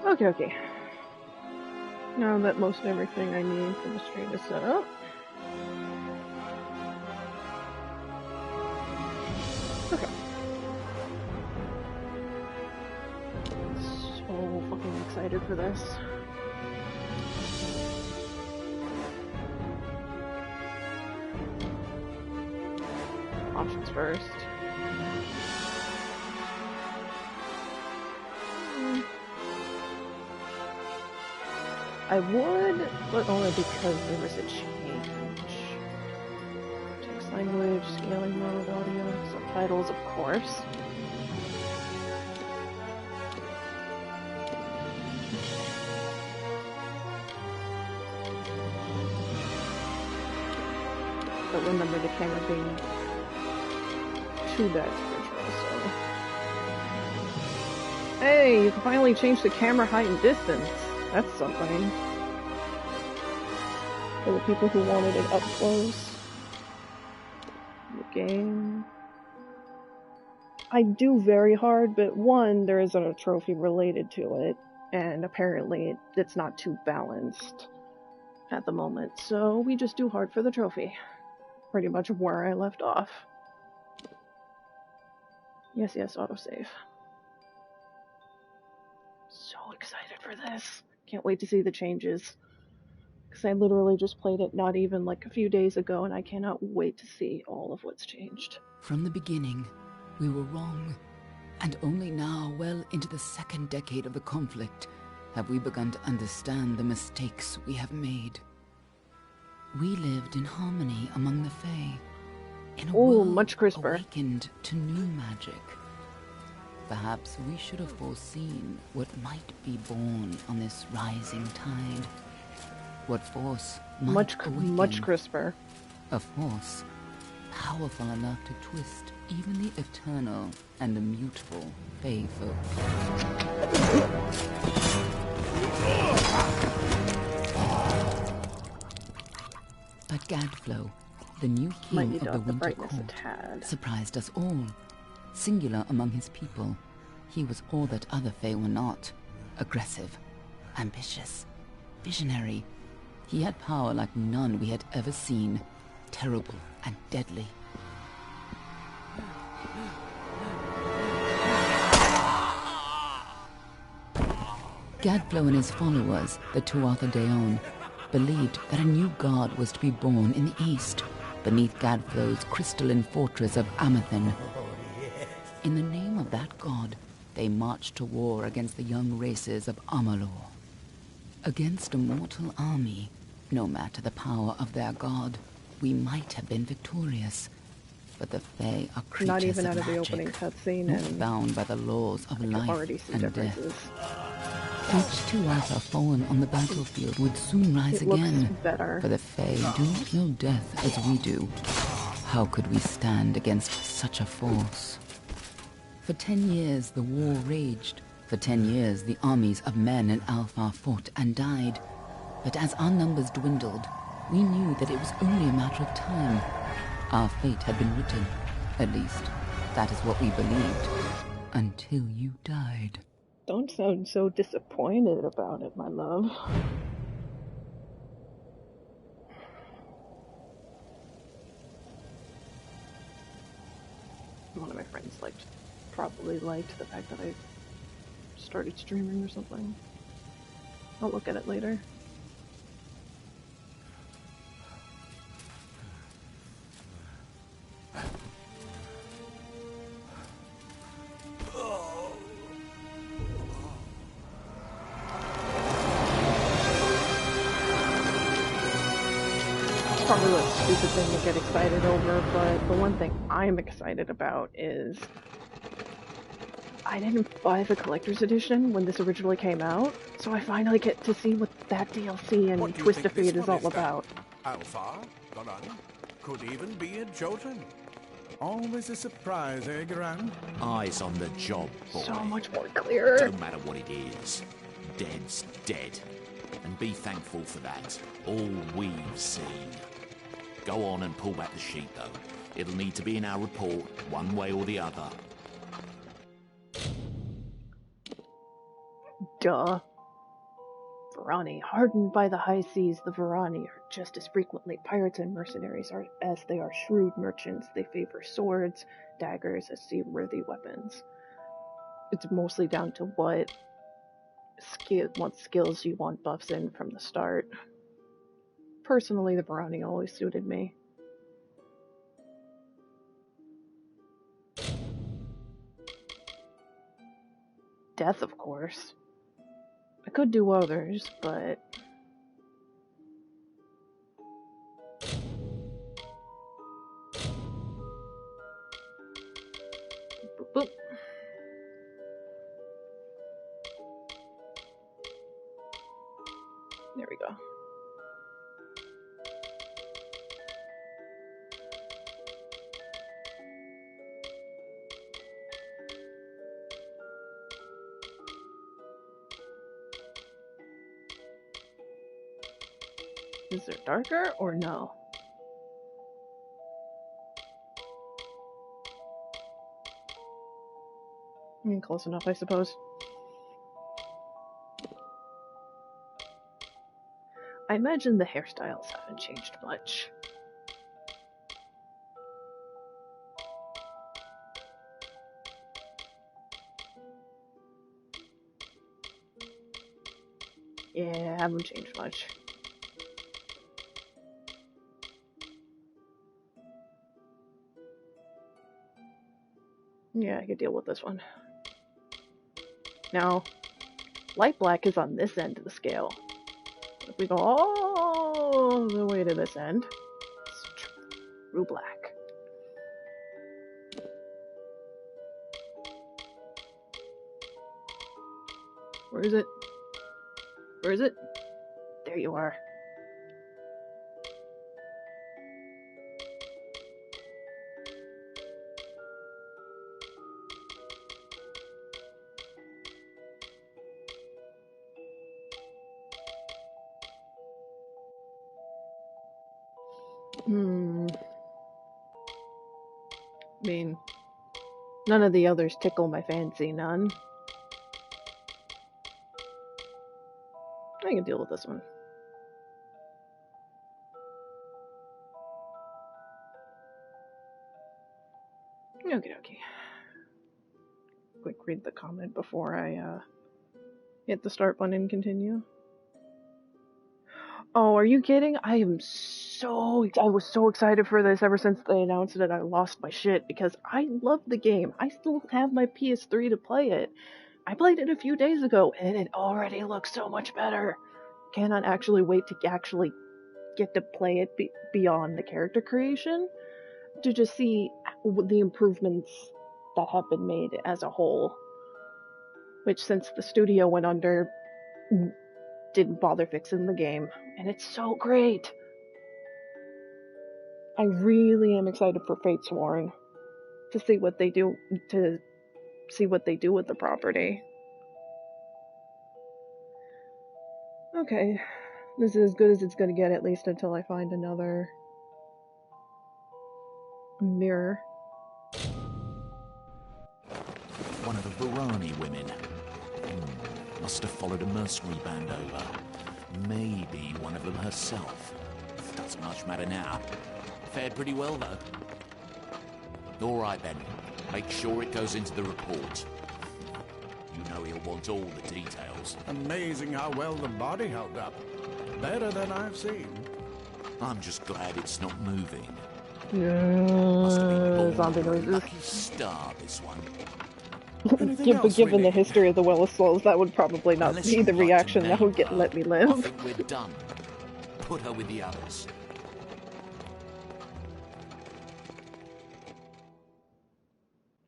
Okay, okay. Now that most everything I need for the stream is set up. Okay. So fucking excited for this. Options first. I would, but only because there was a change. Text language, scaling mode, audio, subtitles, of course. But remember the camera being too bad to control, so... Hey, you can finally change the camera height and distance. That's something. For the people who wanted it up close. The game. I do very hard, but one, there isn't a trophy related to it, and apparently it's not too balanced at the moment, so we just do hard for the trophy. Pretty much where I left off. Yes, yes, autosave. So excited for this. Can't wait to see the changes. Because I literally just played it not even like a few days ago, and I cannot wait to see all of what's changed. From the beginning, we were wrong. And only now, well into the second decade of the conflict, have we begun to understand the mistakes we have made. We lived in harmony among the Fae, in a world much crisper. awakened to new magic. Perhaps we should have foreseen what might be born on this rising tide. What force might awaken. Much crisper. A force powerful enough to twist even the eternal and immutable Fae folk. But Gadflow, the new king of the Winter Court, surprised us all. Singular among his people, he was all that other Fae were not. Aggressive, ambitious, visionary. He had power like none we had ever seen. Terrible and deadly. Gadflow and his followers, the Tuatha Deon, believed that a new god was to be born in the east, beneath Gadflow's crystalline fortress of Amathen. In the name of that god, they marched to war against the young races of Amalur. Against a mortal army, no matter the power of their god, we might have been victorious. But the Fae are creatures not even of out of magic, the opening cutscene, not and bound by the laws of life and death. Each Tuatha fallen on the battlefield would soon rise again, for the Fae do not know death as we do. How could we stand against such a force? For 10 years the war raged. For 10 years the armies of Men and Alpha fought and died. But as our numbers dwindled, we knew that it was only a matter of time. Our fate had been written. At least, that is what we believed. Until you died. Don't sound so disappointed about it, my love. One of my friends probably liked the fact that I started streaming or something. I'll look at it later. Probably a stupid thing to get excited over, but the one thing I'm excited about is I didn't buy the collector's edition when this originally came out, so I finally get to see what that DLC and Twist of Fate is all about. Alpha, Garan, could even be a Jotun. Always a surprise, eh, Garan? Eyes on the job, boy. So much more clear. Don't matter what it is. Dead's dead. And be thankful for that. All we've seen. Go on and pull back the sheet, though. It'll need to be in our report, one way or the other. Duh. Varani. Hardened by the high seas, the Varani are just as frequently pirates and mercenaries as they are shrewd merchants. They favor swords, daggers as seaworthy weapons. It's mostly down to what skills you want buffs in from the start. Personally, the Varani always suited me. Death, of course. I could do others, but... Boop, boop. There we go. Is it darker or no? Close enough, I suppose. I imagine the hairstyles haven't changed much. Yeah, haven't changed much. Yeah, I could deal with this one. Now, light black is on this end of the scale. If we go all the way to this end, it's true black. Where is it? Where is it? There you are. I mean, none of the others tickle my fancy, none. I can deal with this one. Okay. Quick read the comment before I hit the start button and continue. Oh, are you kidding? I was so excited for this ever since they announced it. I lost my shit because I love the game. I still have my PS3 to play it. I played it a few days ago and it already looks so much better. Cannot actually wait to actually get to play it beyond the character creation to just see the improvements that have been made as a whole. Which, since the studio went under, didn't bother fixing the game, and it's so great. I really am excited for Fatesworn to see what they do with the property. Okay, this is as good as it's gonna get, at least until I find another mirror. One of the Varani women. Must have followed a mercenary band over. Maybe one of them herself. Doesn't much matter now. Fared pretty well, though. All right, then. Make sure it goes into the report. You know he'll want all the details. Amazing how well the body held up. Better than I've seen. I'm just glad it's not moving. Must have been zombie noises. Lucky star, this one. Given the history of the Well of Souls, that would probably not be the reaction that would let me live. I think we're done. Put her with the others.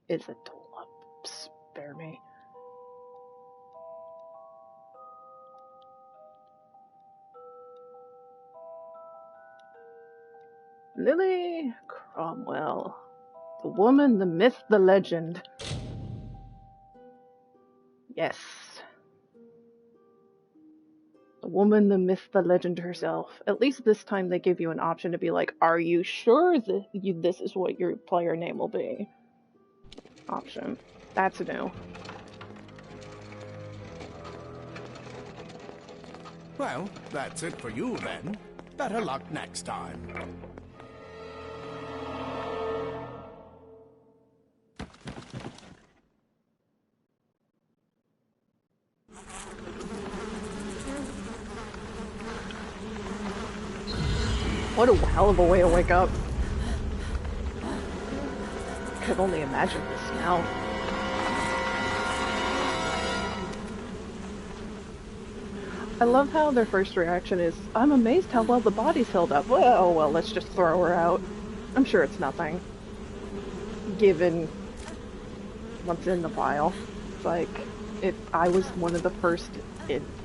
Is it Dolop? Spare me. Lily Cromwell. The woman, the myth, the legend. Yes. The woman, the myth, the legend herself. At least this time they give you an option to be like, are you sure that this is what your player name will be? Option. That's new. Well, that's it for you then. Better luck next time. What a hell of a way to wake up. I could only imagine the smell. I love how their first reaction is, I'm amazed how well the body's held up. Well, let's just throw her out. I'm sure it's nothing. Given what's in the vial. It's like, if I was one of the first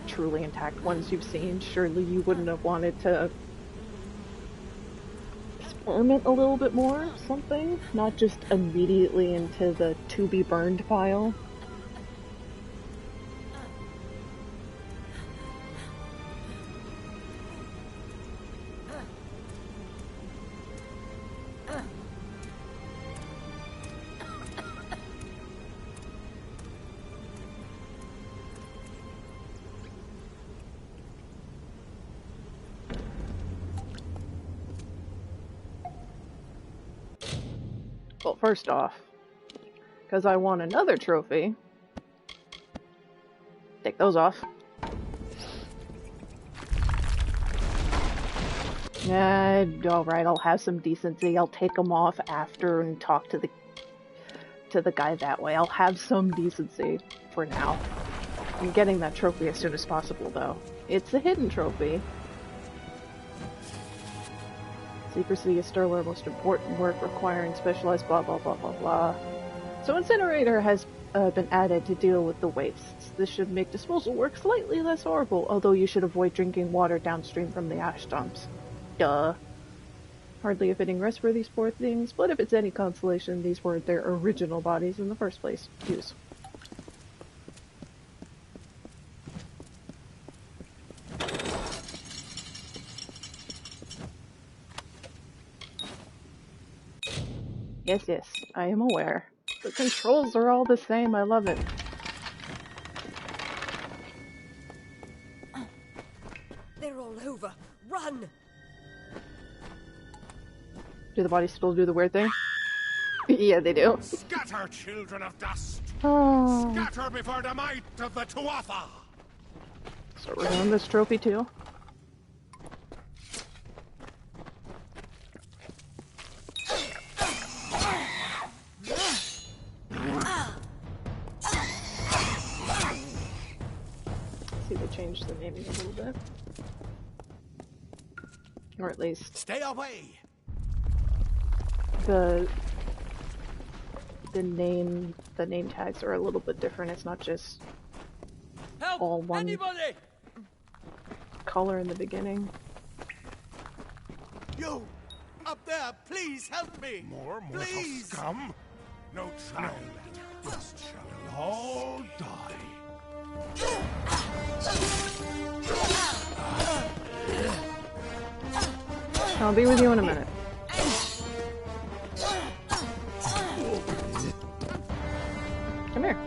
truly intact ones you've seen, surely you wouldn't have wanted to experiment a little bit more, something? Not just immediately into the to-be-burned pile. Well, first off, because I want another trophy, take those off. Alright, I'll have some decency. I'll take them off after and talk to the guy that way. I'll have some decency for now. I'm getting that trophy as soon as possible, though. It's a hidden trophy. Secrecy is still our most important work, requiring specialized blah blah blah blah blah. So Incinerator has been added to deal with the wastes. This should make disposal work slightly less horrible, although you should avoid drinking water downstream from the ash dumps. Duh. Hardly a fitting rest for these poor things, but if it's any consolation, these weren't their original bodies in the first place. Use. Yes, I am aware. The controls are all the same, I love it. They're all over. Run! Do the bodies still do the weird thing? Yeah, they do. Scatter, children of dust! Oh. Scatter before the might of the Tuatha! So we're doing this trophy too? See, they changed the naming a little bit. Or at least... Stay away! The name tags are a little bit different. It's not just all one color in the beginning. You! Up there, please help me! More mortal scum? No child. This shall all die. I'll be with you in a minute. Come here.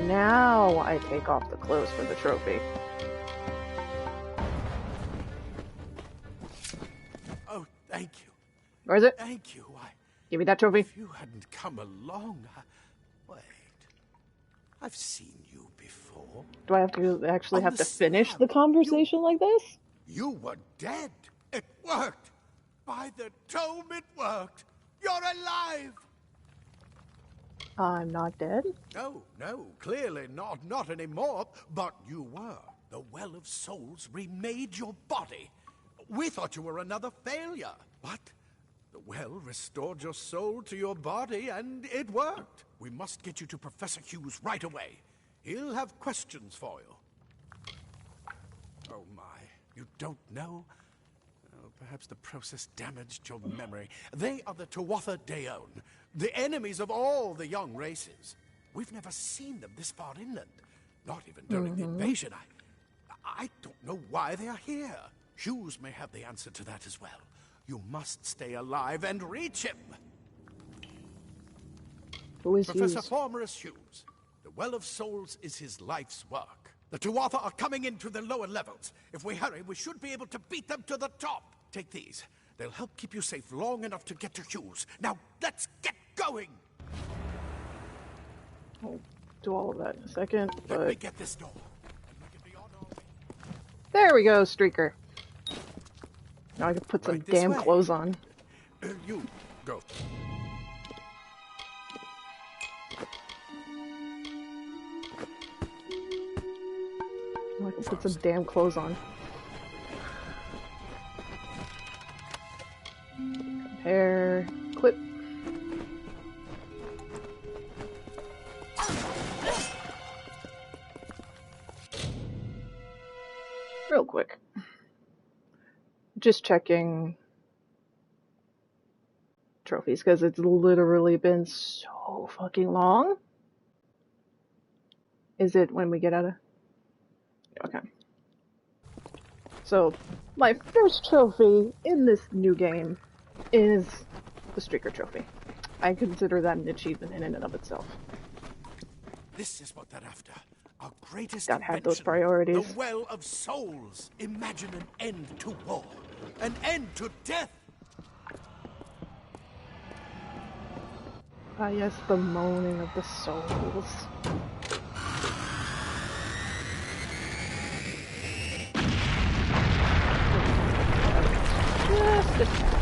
Now I take off the clothes for the trophy. Oh, thank you. Where is it? Thank you. Give me that trophy. If you hadn't come along, wait. I've seen you before. Do I have to actually have to finish the conversation like this? You were dead. It worked. By the tome, it worked. You're alive. I'm not dead? No, clearly not anymore. But you were. The Well of Souls remade your body. We thought you were another failure. But the well restored your soul to your body, and it worked. We must get you to Professor Hughes right away. He'll have questions for you. Oh my, you don't know? Oh, perhaps the process damaged your memory. They are the Tuatha Deon, the enemies of all the young races. We've never seen them this far inland. Not even during the invasion. I don't know why they are here. Hughes may have the answer to that as well. You must stay alive and reach him. Who is Professor Hughes? Formerus Hughes. The Well of Souls is his life's work. The Tuatha are coming into the lower levels. If we hurry, we should be able to beat them to the top. Take these. They'll help keep you safe long enough to get to Hughes. Now, let's get going! I'll do all of that in a second, but... Let me get this door. And we can be on our way. There we go, Streaker. Now I can put some Right this damn way. clothes on. You, go. Now I can put some damn clothes on. Compare, clip. Real quick. Just checking trophies because it's literally been so fucking long. Is it when we get out of... Okay. So, my first trophy in this new game is the Streaker trophy. I consider that an achievement in and of itself. This is what they're after. Our greatest Gotta have those invention, priorities. The Well of Souls. Imagine an end to war. An end to death. Ah, yes, the moaning of the souls. Just a tad.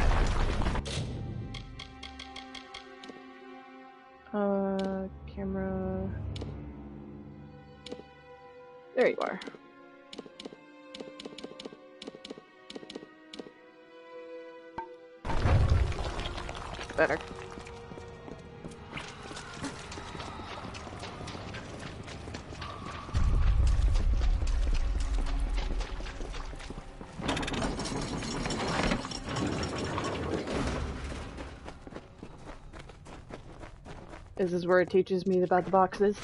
Camera. There you are. Better. This is where it teaches me about the boxes.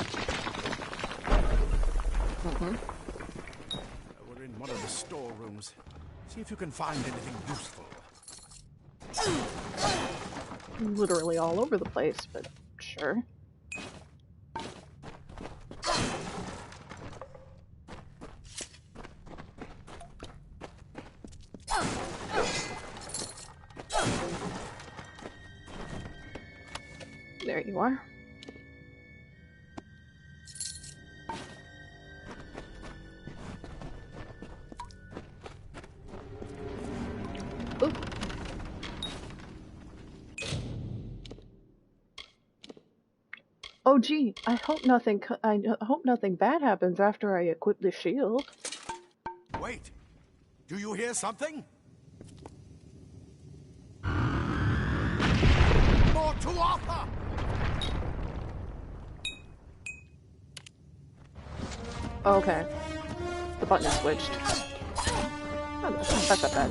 We're in one of the storerooms. See if you can find anything useful. Literally all over the place, but sure. There you are. Oop. Oh gee, I hope nothing bad happens after I equip the shield. Wait! Do you hear something? More Tuatha! Okay. The button is switched. Oh, that's not bad.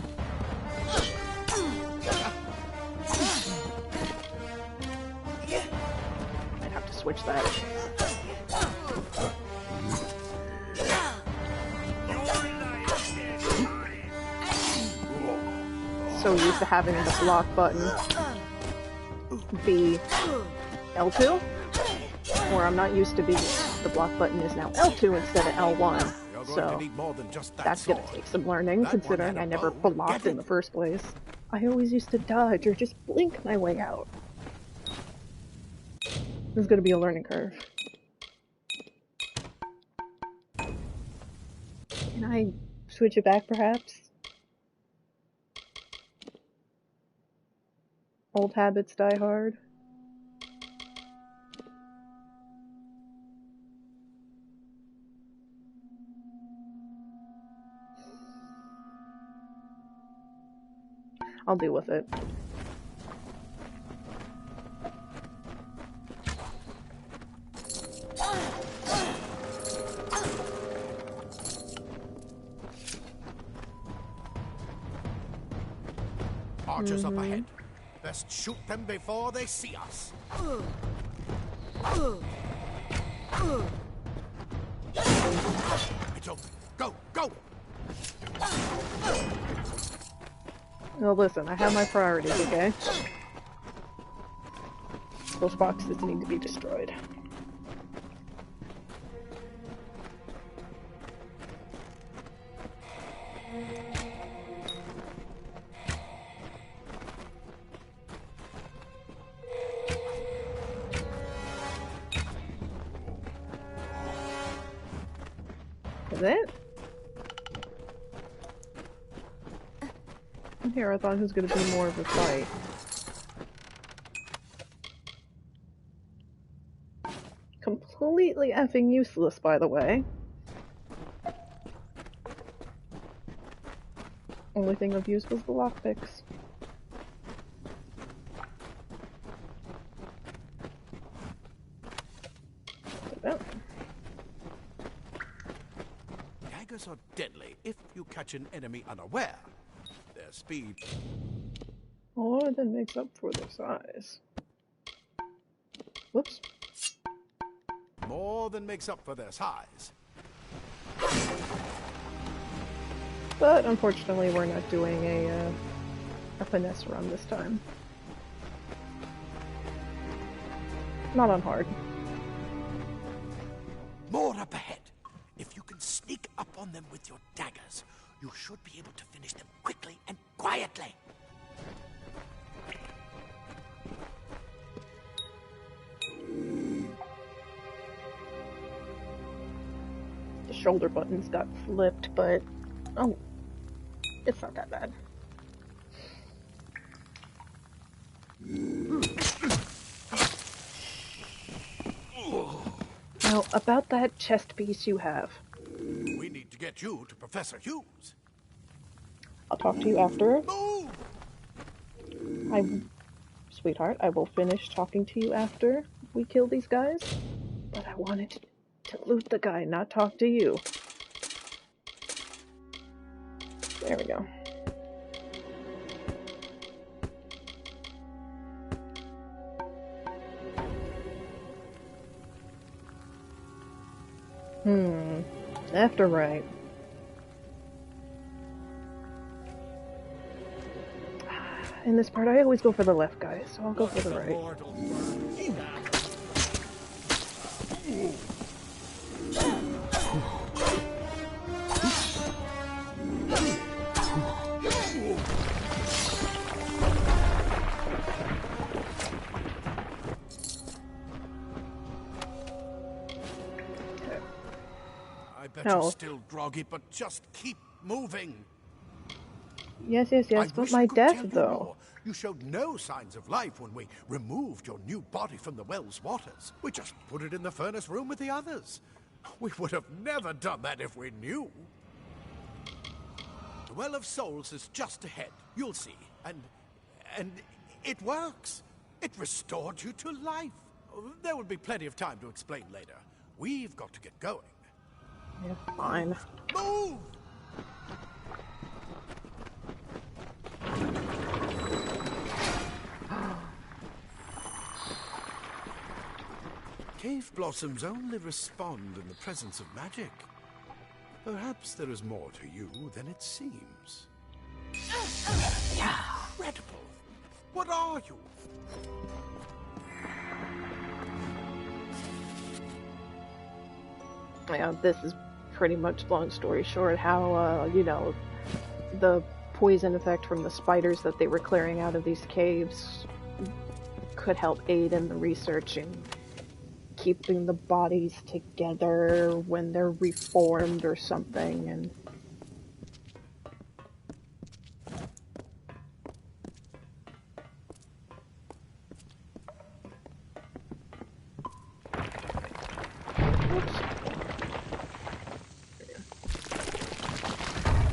I'd have to switch that. So used to having the block button be L2, or I'm not used to be the block button is now L2 instead of L1. So that's gonna take some learning, considering I never blocked in the first place. I always used to dodge or just blink my way out. This is gonna be a learning curve. Can I switch it back, perhaps? Old habits die hard. I'll deal with it. Archers up ahead. Best shoot them before they see us. It's open. Go, go! Well, listen, I have my priorities, okay? Those boxes need to be destroyed. Is it? Here, I thought it was going to be more of a fight. Completely effing useless, by the way. Only thing I've used was the lockpicks. Daggers are deadly if you catch an enemy unaware. Their speed... More than makes up for their size. Whoops. More than makes up for their size. But unfortunately, we're not doing a finesse run this time. Not on hard. More up ahead. If you can sneak up on them with your daggers, you should be able to finish them quickly and quietly. The shoulder buttons got flipped, but oh, it's not that bad. Now, about that chest piece you have. We need to get you to Professor Hughes. I'll talk to you after. Move! Sweetheart, I will finish talking to you after we kill these guys. But I wanted to loot the guy, not talk to you. There we go. Left or right? In this part, I always go for the left guy, so I'll go for the right. I bet you're still groggy, but just keep moving. Yes, but my death, though. You showed no signs of life when we removed your new body from the well's waters. We just put it in the furnace room with the others. We would have never done that if we knew. The Well of Souls is just ahead. You'll see. And it works. It restored you to life. There will be plenty of time to explain later. We've got to get going. Yeah, fine. Move! Cave blossoms only respond in the presence of magic. Perhaps there is more to you than it seems. Incredible! What are you? Yeah, this is pretty much, long story short, how, you know, the poison effect from the spiders that they were clearing out of these caves could help aid in the research in keeping the bodies together when they're reformed or something, and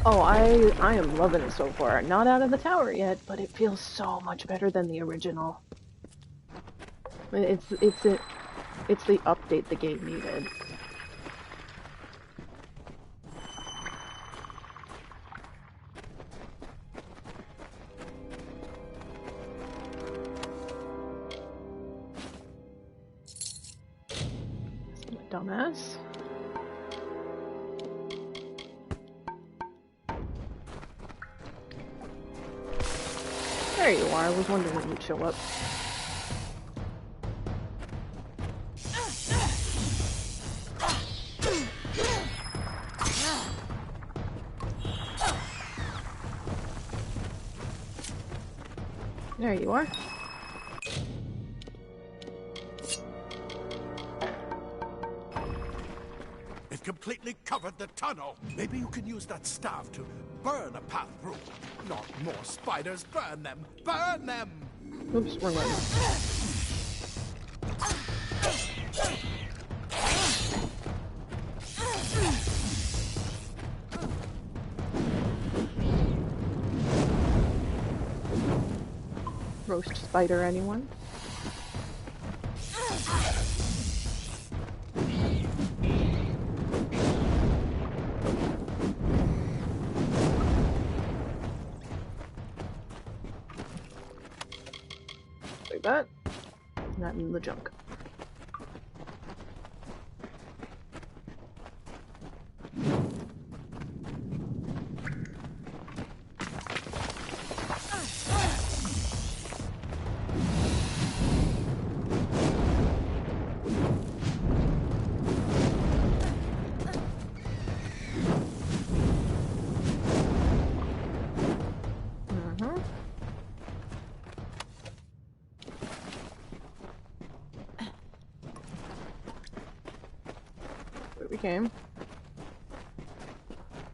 oh, I am loving it so far. Not out of the tower yet, but it feels so much better than the original. It's the update the game needed. Dumbass. There you are. I was wondering when you'd show up. There you are. It completely covered the tunnel. Maybe you can use that staff to burn a path through. Not more spiders. Burn them. Burn them! Oops, wrong one. Roast spider, anyone? Like that. Not in the junk. We came.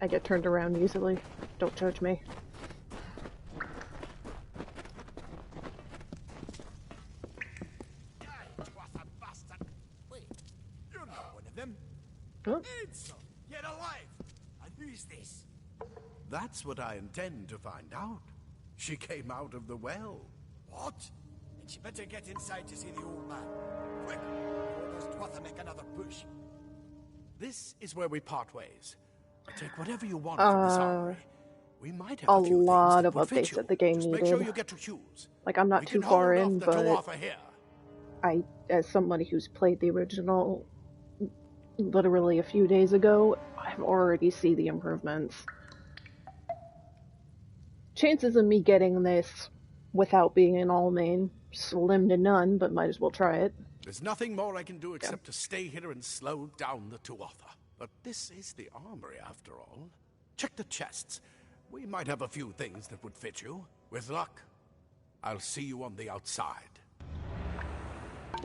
I get turned around easily. Don't judge me. Wait, you're not one of them. Huh? Get alive! And who is this? That's what I intend to find out. She came out of the well. What? Then she better get inside to see the old man. Quick, before those Twatha make another push. This is where we part ways. Take whatever you want from this armory. We might have a few lot of things that would fit updates you. that the game Just needed. make sure you get to choose. Like, I'm not too far in, but Here. I, as somebody who's played the original literally a few days ago, I've already seen the improvements. Chances of me getting this without being in all main, slim to none, but might as well try it. There's nothing more I can do except to stay here and slow down the Tuatha. But this is the armory, after all. Check the chests. We might have a few things that would fit you. With luck, I'll see you on the outside.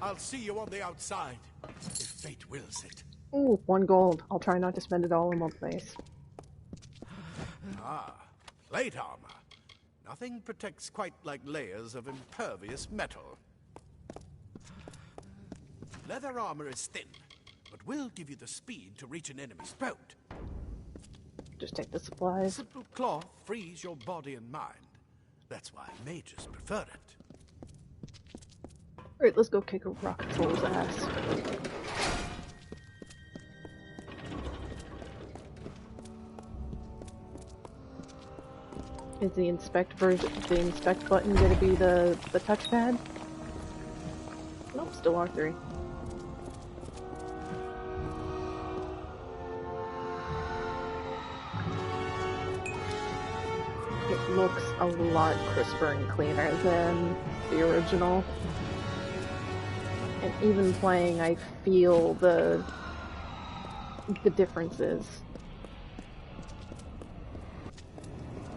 I'll see you on the outside, if fate wills it. Ooh, 1 gold. I'll try not to spend it all in one place. Ah, plate armor. Nothing protects quite like layers of impervious metal. Leather armor is thin, but will give you the speed to reach an enemy's throat. Just take the supplies. Simple cloth frees your body and mind. That's why mages prefer it. Alright, let's go kick a rocket troll's ass. Is the inspect button gonna be the touchpad? Nope, still R3. It looks a lot crisper and cleaner than the original. And even playing, I feel the differences.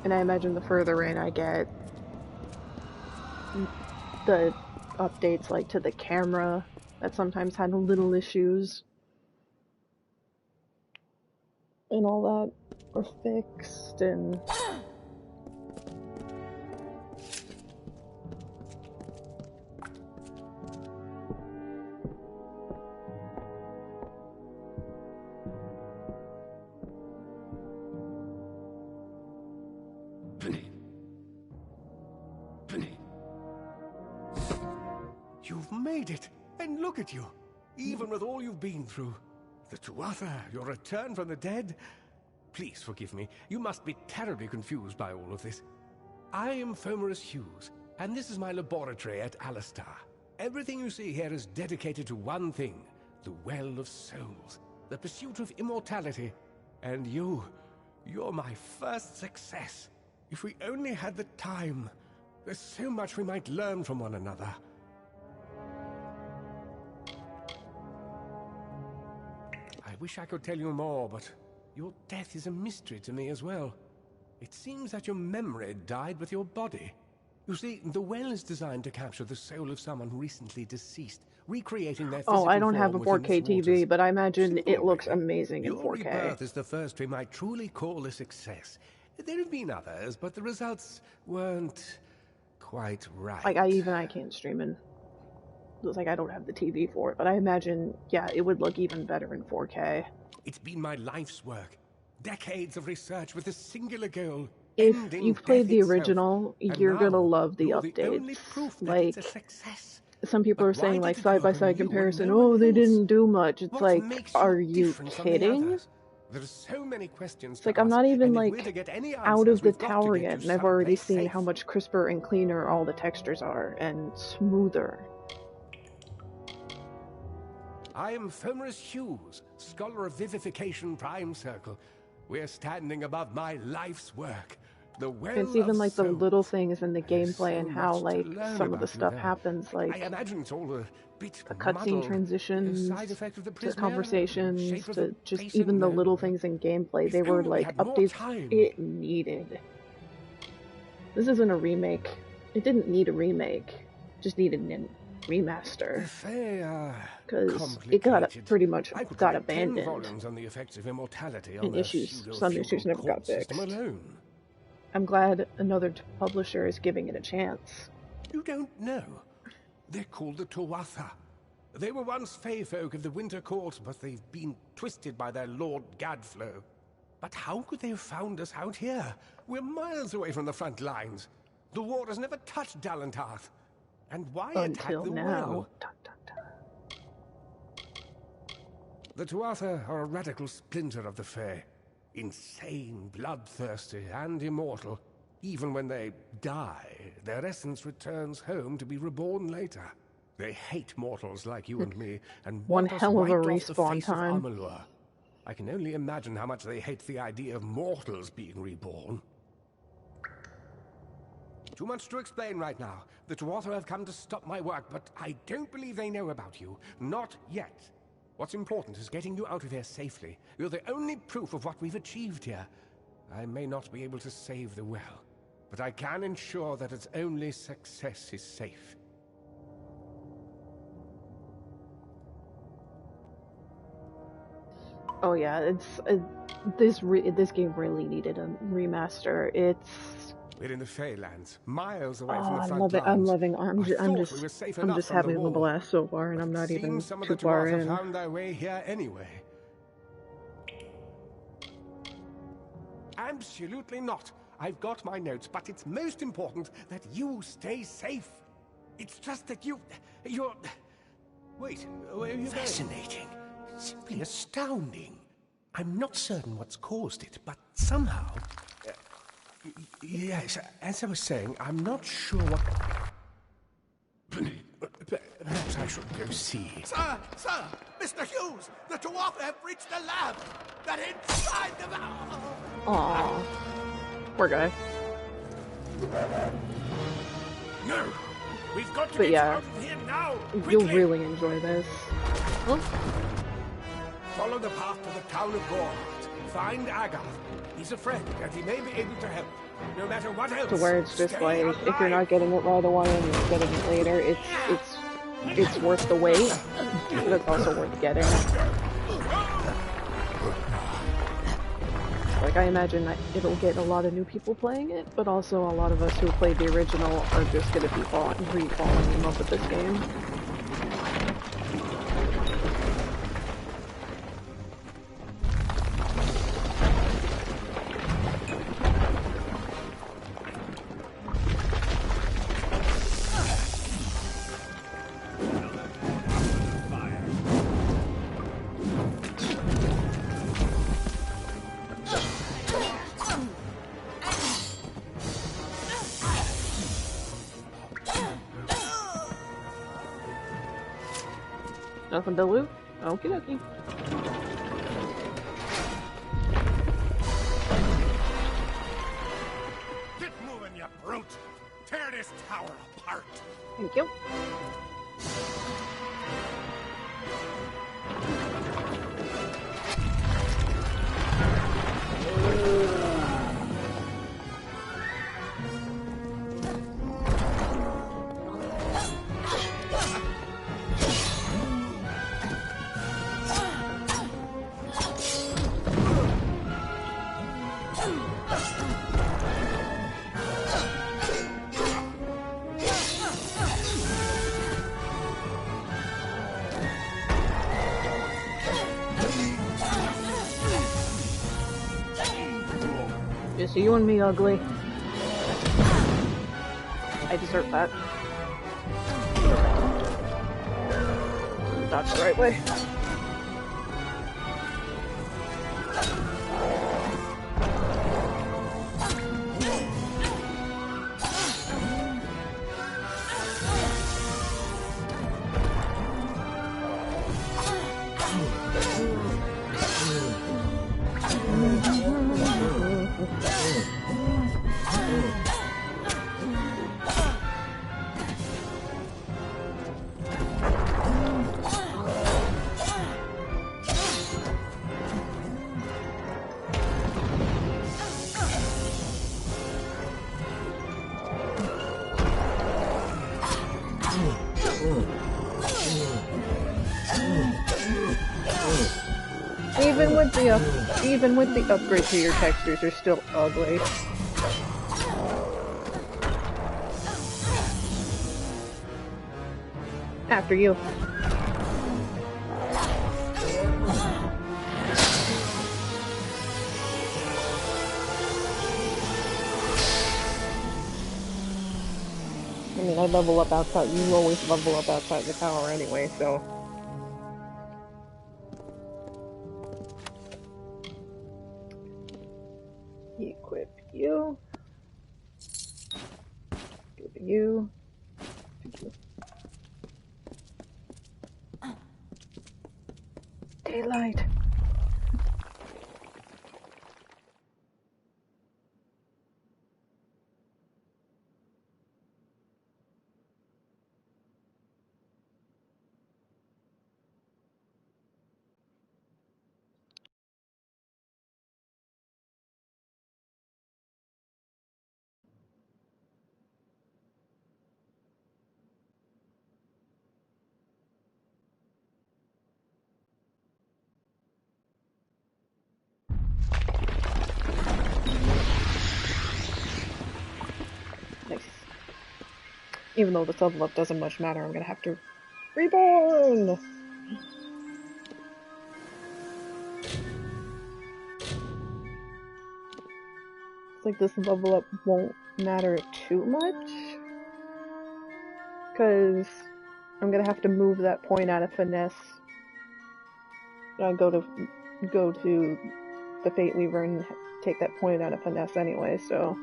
And I imagine the further in I get, the updates like to the camera that sometimes had little issues and all that are fixed, and You've made it, and look at you, even with all you've been through. The Tuatha, your return from the dead. Please forgive me, you must be terribly confused by all of this. I am Fomerus Hughes, and this is my laboratory at Alistar. Everything you see here is dedicated to one thing, the Well of Souls, the pursuit of immortality. And you're my first success. If we only had the time, There's so much we might learn from one another. I wish I could tell you more, but your death is a mystery to me as well. It seems that your memory died with your body. You see, the well is designed to capture the soul of someone recently deceased, recreating their physical I don't have a form 4K within its TV, waters. but I imagine it Simple, looks really. amazing in Your 4K. rebirth is the first we might truly call a success. There have been others, but the results weren't quite right. Like, I can't stream in. It's like I don't have the TV for it, but I imagine, yeah, it would look even better in 4K. It's been my life's work. Decades of research with a singular goal. If you've played the original, you're gonna love the updates. Like, some people are saying, like, side-by-side comparison, oh, they didn't do much. It's like, are you kidding? There's so many questions. It's like, I'm not even, like, out of the tower yet, and I've already seen how much crisper and cleaner all the textures are, and smoother. I am Fomorus Hughes, Scholar of Vivification Prime Circle. We're standing above my life's work. The well it's even like the souls. little things in the gameplay So and how like some of the stuff there. happens, like I imagine it's all a bit the cutscene transitions, side effect of the to conversations, to just even the man. little things in gameplay. They were like updates it needed. This isn't a remake. It didn't need a remake. It just needed a remaster. Because it pretty much got abandoned. On the effects of immortality and some issues never got fixed. I'm glad another publisher is giving it a chance. You don't know. They're called the Tuatha. They were once Fey folk of the Winter Court, but they've been twisted by their Lord Gadflow. But how could they have found us out here? We're miles away from the front lines. The war has never touched Dalantarth. And why attack the well? The Tuatha are a radical splinter of the Fae. Insane, bloodthirsty, and immortal. Even when they die, their essence returns home to be reborn later. They hate mortals like you and me, and one hell of a respawn time. Amalur. I can only imagine how much they hate the idea of mortals being reborn. Too much to explain right now. The Tuatha have come to stop my work, but I don't believe they know about you. Not yet. What's important is getting you out of here safely. You're the only proof of what we've achieved here. I may not be able to save the well, but I can ensure that its only success is safe. Oh yeah, this game really needed a remaster. We're in the Feylands, miles away from the front love it. lines. I'm loving. I'm just having a blast so far, and I'm not even too far in. Found their way here anyway. Absolutely not. I've got my notes, but it's most important that you stay safe. It's just that you're. Wait, where are you Fascinating. Simply astounding. I'm not certain what's caused it, but somehow. Yes, as I was saying, I'm not sure what... Perhaps I should go see. Sir! Mr. Hughes! The Tuatha have reached the lab! They're inside the lab! Aww. Poor guy. No! We've got to get out of here now! Quickly. You'll really enjoy this. Oh. Follow the path to the town of Gorhart. Find Agath. He's a friend, and he may be able to help. No matter what else. To where it's just like, if you're not getting it right away and you're getting it later, it's worth the wait, but it's also worth getting. Like, I imagine that it'll get a lot of new people playing it, but also a lot of us who played the original are just gonna be falling in love with this game. Nothing to loot? Okie dokie. Get moving, you brute! Tear it this tower apart. Thank you. Just you and me, ugly. I deserve that. That's the right way. Even with the upgrade to your textures, they're still ugly. After you. I mean, I level up outside. You always level up outside the tower anyway, so. Equip you. Give you. Daylight. Even though this level up doesn't much matter, I'm gonna have to reborn! It's like this level up won't matter too much, because I'm gonna have to move that point out of finesse. I go to the Fate Weaver and take that point out of finesse anyway, so.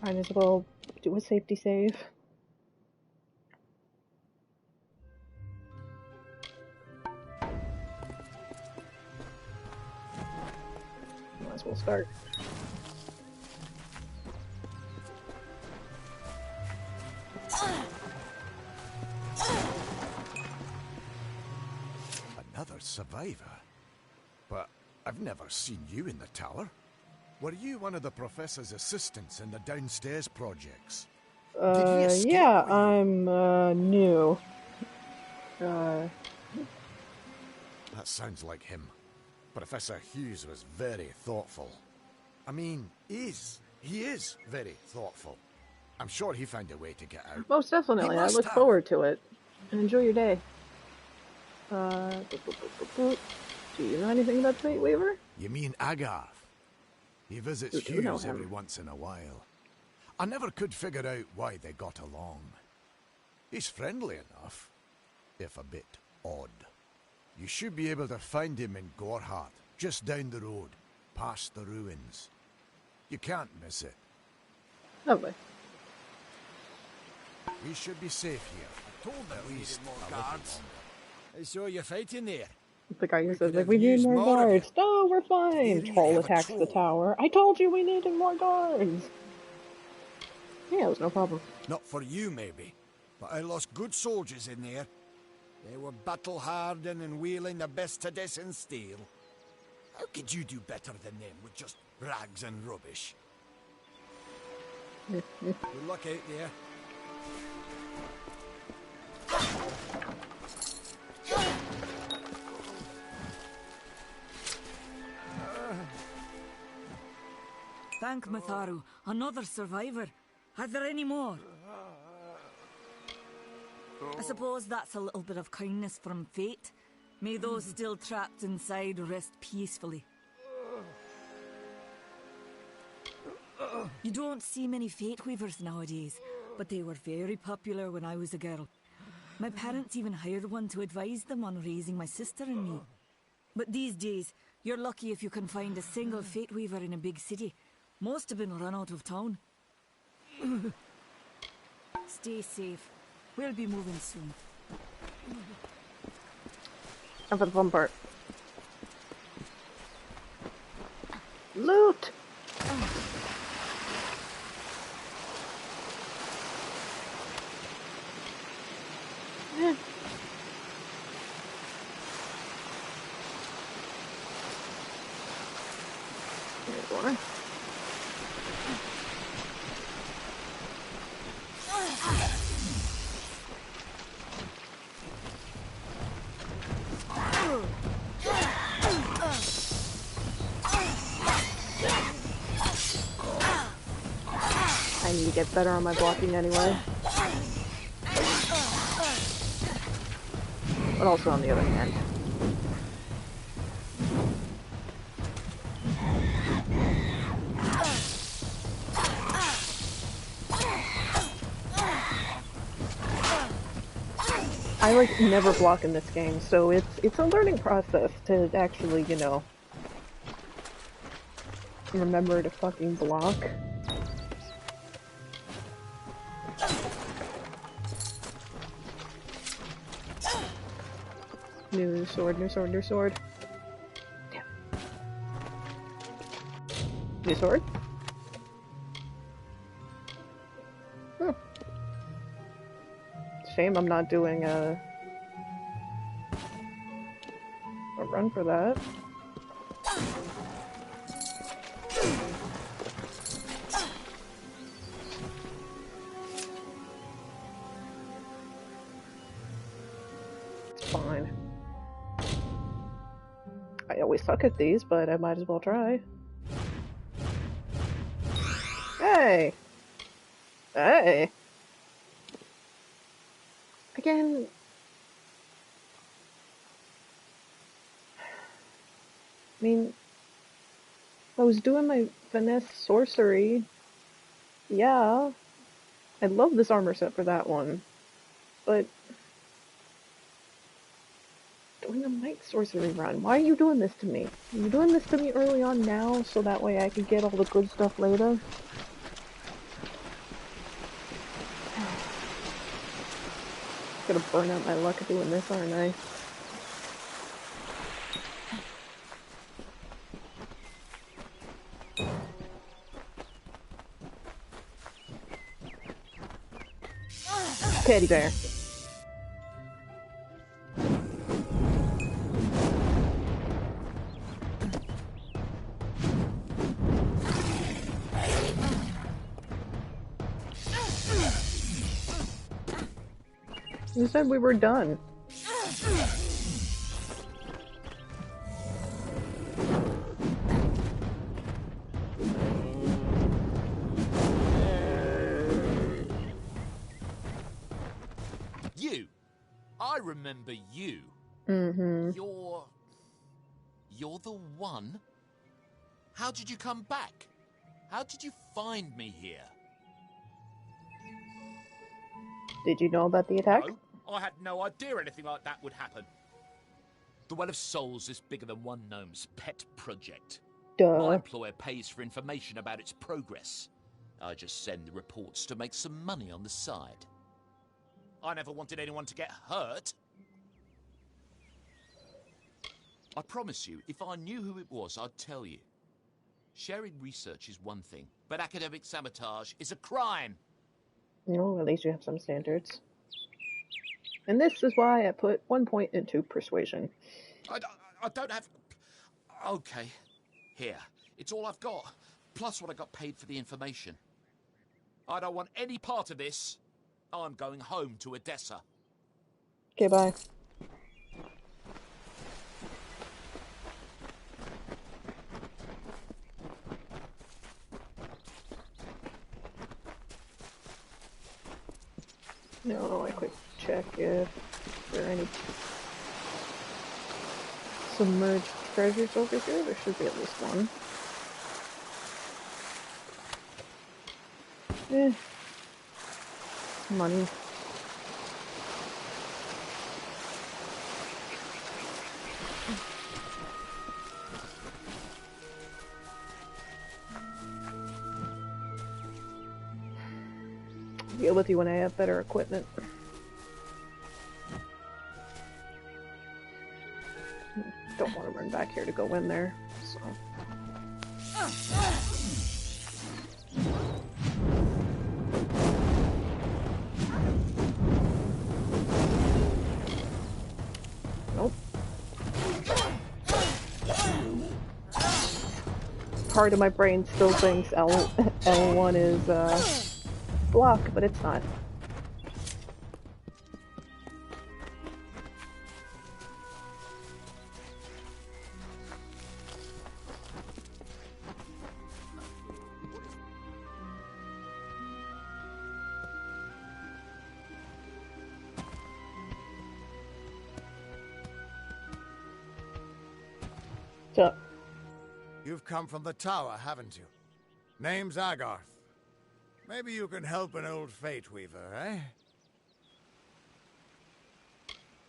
Might as well do a safety save. Might as well start. Another survivor? But I've never seen you in the tower. Were you one of the professor's assistants in the downstairs projects? Did he escape? Yeah, I'm, new. That sounds like him. Professor Hughes was very thoughtful. I mean, he is very thoughtful. I'm sure he found a way to get out. Most definitely, I look forward to it. Enjoy your day. Do you know anything about Fate Weaver? You mean Agarth? He visits Hughes every once in a while. I never could figure out why they got along. He's friendly enough, if a bit odd. You should be able to find him in Gorhart, just down the road, past the ruins. You can't miss it. Lovely. We should be safe here. I told them we needed more guards. I saw you fighting there. The guy who says, like, we need more guards. No, we're fine. Troll attacks the tower. I told you we needed more guards. Yeah, it was no problem. Not for you, maybe. But I lost good soldiers in there. They were battle-hardened and wielding the best Tedescan steel. How could you do better than them with just rags and rubbish? Good luck out there. Thank Matharu. Another survivor. Are there any more? I suppose that's a little bit of kindness from fate. May those still trapped inside rest peacefully. You don't see many fate weavers nowadays, but they were very popular when I was a girl. My parents even hired one to advise them on raising my sister and me. But these days, you're lucky if you can find a single fate weaver in a big city. Most have been run out of town. Stay safe. We'll be moving soon. And for the fun part. Loot! Yeah. Here's one. I need to get better on my blocking anyway. But also on the other hand. I like never block in this game, so it's a learning process to actually, you know, remember to fucking block. New sword, new sword, new sword. Damn. New sword? Huh. Shame I'm not doing a run for that. It's fine. I always suck at these, but I might as well try. Hey! Hey! Again... I mean... I was doing my finesse sorcery. Yeah. I love this armor set for that one. But... doing a might sorcery run. Why are you doing this to me? Are you doing this to me early on now so that way I can get all the good stuff later? Gonna burn out my luck doing this, aren't I? Teddy bear. You said we were done. You! I remember you. Mm-hmm. You're the one? How did you come back? How did you find me here? Did you know about the attack? No, I had no idea anything like that would happen. The Well of Souls is bigger than one gnome's pet project. Duh. My employer pays for information about its progress. I just send the reports to make some money on the side. I never wanted anyone to get hurt. I promise you, if I knew who it was, I'd tell you. Sharing research is one thing, but academic sabotage is a crime. No, at least you have some standards. And this is why I put 1 point into persuasion. I don't have... Okay. Here. It's all I've got. Plus what I got paid for the information. I don't want any part of this. I'm going home to Odessa. Okay, bye. No, I quick check if there are any submerged treasures over here. There should be at least one. Money. Deal with you when I have better equipment. Don't want to run back here to go in there, so. Nope. Part of my brain still thinks L1 is block, but it's not. What's up? You've come from the tower, haven't you? Name's Agarth. Maybe you can help an old Fate Weaver, eh?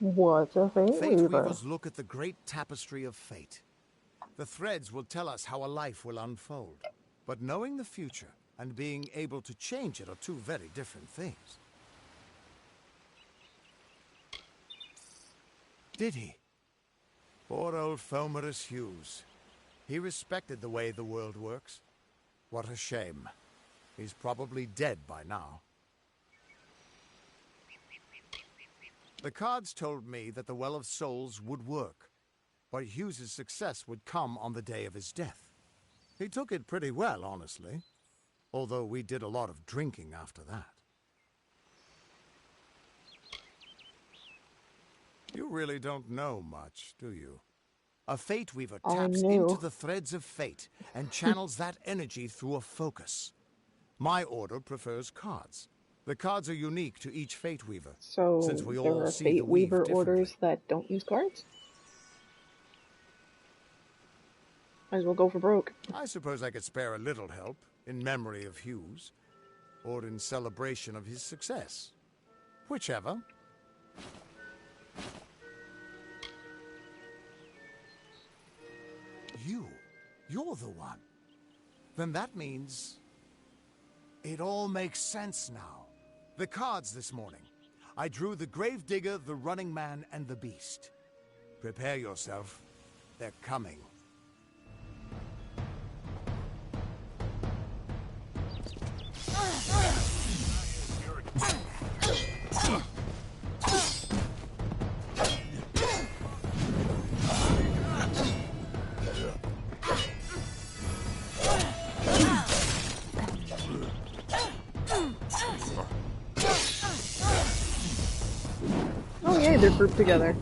What's a Fate Weaver? Fate Weavers look at the great tapestry of fate. The threads will tell us how a life will unfold. But knowing the future and being able to change it are two very different things. Did he? Poor old Fomerus Hughes. He respected the way the world works. What a shame. He's probably dead by now. The cards told me that the Well of Souls would work, but Hughes's success would come on the day of his death. He took it pretty well, honestly, although we did a lot of drinking after that. You really don't know much, do you? A Fate Weaver taps into the threads of fate and channels that energy through a focus. My order prefers cards. The cards are unique to each Fate Weaver. So since we there all are see Fate the weave Weaver orders that don't use cards? Might as well go for broke. I suppose I could spare a little help in memory of Hughes, or in celebration of his success. Whichever. You're the one. Then that means... it all makes sense now. The cards this morning. I drew the Gravedigger, the Running Man, and the Beast. Prepare yourself. They're coming. Oh yay, they're grouped together.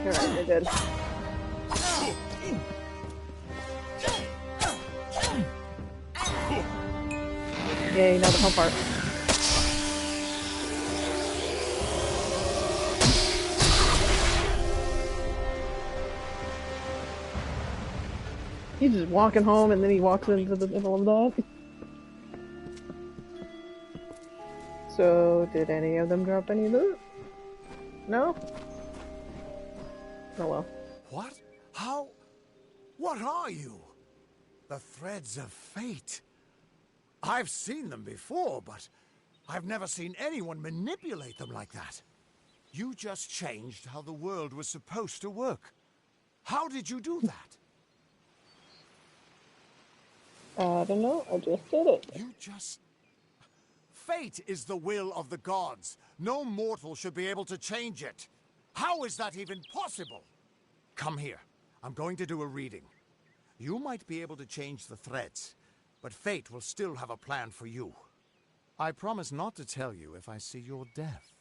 Alright, they're good. Yay, now the fun part. He's just walking home and then he walks into the middle of that. So, did any of them drop any loot? No? Oh well. What? How? What are you? The threads of fate. I've seen them before, but I've never seen anyone manipulate them like that. You just changed how the world was supposed to work. How did you do that? I don't know, I just did it. You just... Fate is the will of the gods. No mortal should be able to change it. How is that even possible? Come here. I'm going to do a reading. You might be able to change the threads, but fate will still have a plan for you. I promise not to tell you if I see your death.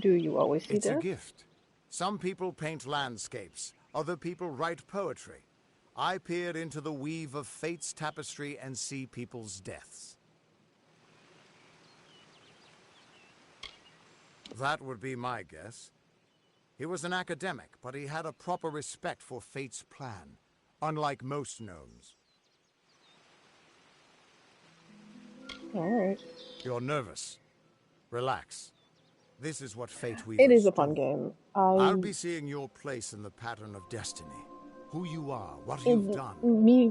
Do you always see death? It's a gift. Some people paint landscapes. Other people write poetry. I peer into the weave of fate's tapestry and see people's deaths. That would be my guess. He was an academic, but he had a proper respect for fate's plan, unlike most gnomes. Alright. You're nervous. Relax. This is what fate weaves. It is a fun game. I'll be seeing your place in the pattern of destiny. Who you are, what you've done.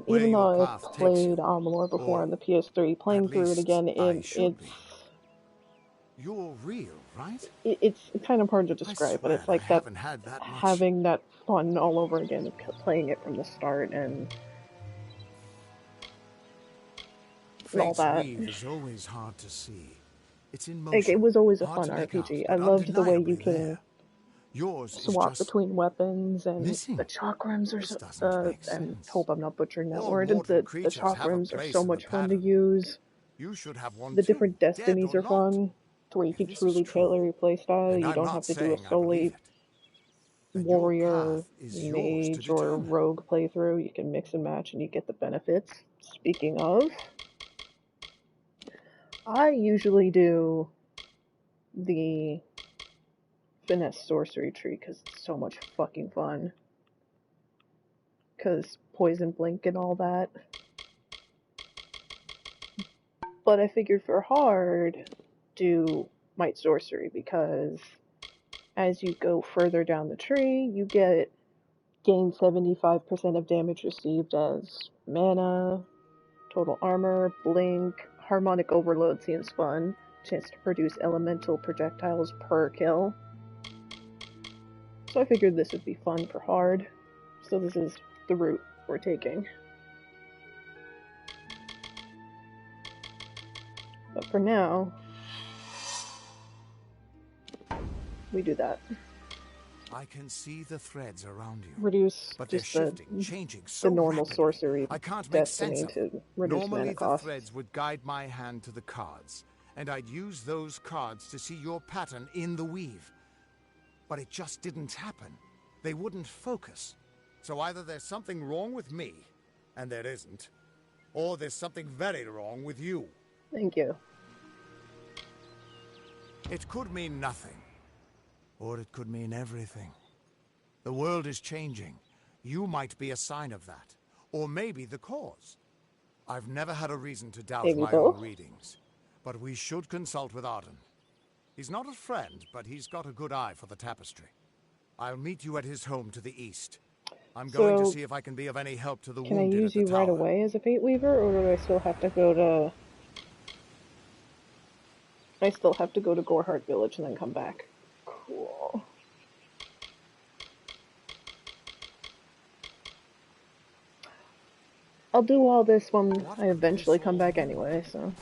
Even though I've played Amalur before on the PS3, playing through it again, it's... You're real, right? It's kind of hard to describe, but it's like that, having that fun all over again, of playing it from the start and all that. Is always hard to see. It's in motion. Like, it was always a fun RPG. I loved the way you can swap between weapons, and the chakrams are and hope I'm not butchering that word. The chakrams are so much fun to use. You should have one the different destinies are fun, to where you can truly tailor your playstyle. You don't have to do a solely warrior, mage, or rogue playthrough. You can mix and match and you get the benefits. Speaking of, I usually do the finesse sorcery tree because it's so much fucking fun. Because poison blink and all that. But I figured for hard, do might sorcery, because as you go further down the tree, you gain 75% of damage received as mana, total armor, blink, harmonic overload seems fun, chance to produce elemental projectiles per kill. So I figured this would be fun for hard. So this is the route we're taking. But for now, we do that. I can see the threads around you. Reduce but just changing so the normal rapidly. sorcery I can't make destiny sense of it. to reduce Normally mana cost. the threads would guide my hand to the cards, and I'd use those cards to see your pattern in the weave. But it just didn't happen. They wouldn't focus. So either there's something wrong with me, and there isn't, or there's something very wrong with you. Thank you. It could mean nothing. Or it could mean everything. The world is changing. You might be a sign of that. Or maybe the cause. I've never had a reason to doubt my own readings. But we should consult with Arden. He's not a friend, but he's got a good eye for the tapestry. I'll meet you at his home to the east. I'm going to see if I can be of any help to the wounded at the tower. Can I use you right away as a Fate Weaver, or do I still have to go to... I still have to go to Goreheart Village and then come back. Cool. I'll do all this when I eventually come back anyway, so...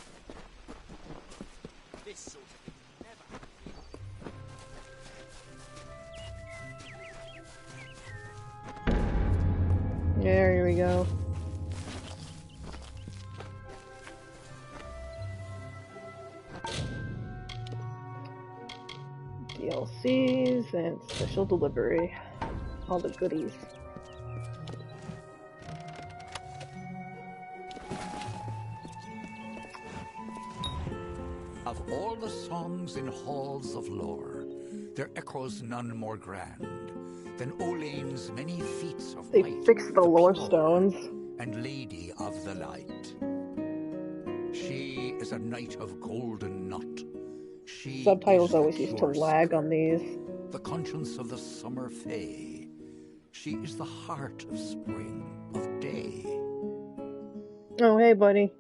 There we go. DLCs and special delivery. All the goodies. Of all the songs in halls of lore, there echoes none more grand than Olane's many feats of They might. fixed the lore stones. And Lady of the Light. She is a knight of golden knot. She Subtitles is always the used to cure lag seeker, on these. the conscience of the summer fae. She is the heart of spring, of day. Oh, hey, buddy.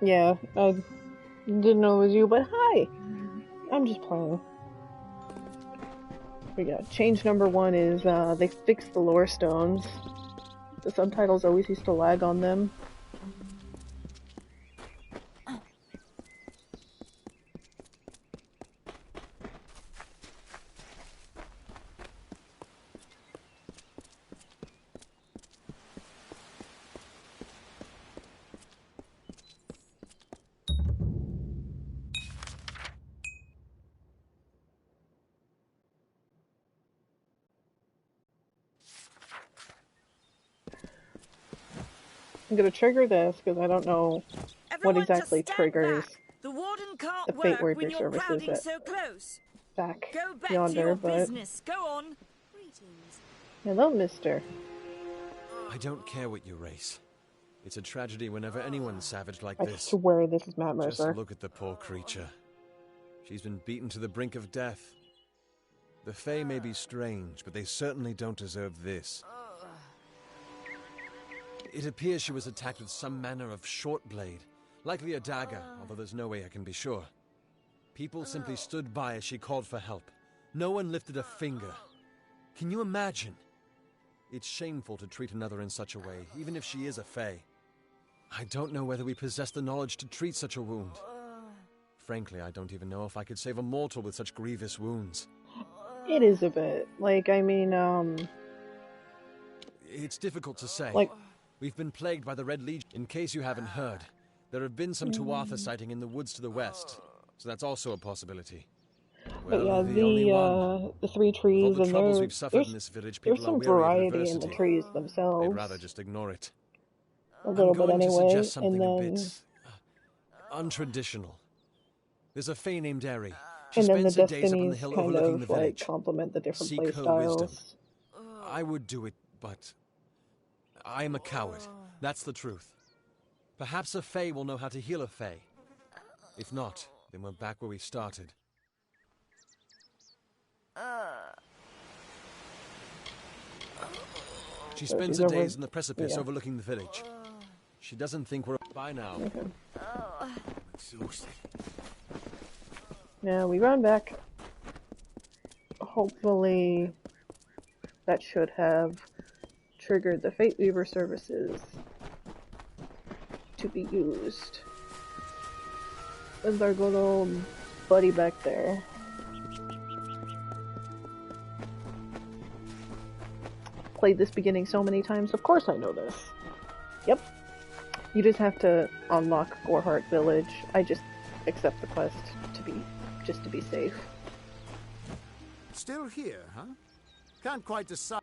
Yeah, I didn't know it was you, but hi! I'm just playing. We got change number 1 is, they fixed the lore stones. The subtitles always used to lag on them. I'm gonna trigger this because I don't know what exactly triggers the warden can't the Fate work when Weaver you're services crowding that so close. back Go back yonder, to your but... business. Go on. Hello, mister. I don't care what you race. It's a tragedy whenever anyone's savage like I this. swear this is Matt Just Mercer. look at the poor creature. She's been beaten to the brink of death. The Fae may be strange, but they certainly don't deserve this. It appears she was attacked with some manner of short blade, likely a dagger, although there's no way I can be sure. People simply stood by as she called for help. No one lifted a finger. Can you imagine? It's shameful to treat another in such a way, even if she is a Fae. I don't know whether we possess the knowledge to treat such a wound. Frankly, I don't even know if I could save a mortal with such grievous wounds. It is a bit. Like, I mean, It's difficult to say. Like... We've been plagued by the Red Legion. In case you haven't heard, there have been some Tuatha sighting in the woods to the west, so that's also a possibility. But Well, yeah, the 3 trees, and there's some variety in the trees themselves. They'd rather just ignore it. A little bit anyway, suggest something and then... a bit untraditional. There's a Fae named Eri. And then the destinies kind of, like, complement the different play styles. I would do it, but I am a coward. That's the truth. Perhaps a Fae will know how to heal a Fae. If not, then we're back where we started. She spends her days in the precipice overlooking the village. She doesn't think we're by now. Okay. I'm exhausted. Now we run back. Hopefully that should have triggered the Fate Weaver services to be used. With our good old buddy back there. Played this beginning so many times, of course I know this. Yep. You just have to unlock Goreheart Village. I just accept the quest to be safe. Still here, huh? Can't quite decide.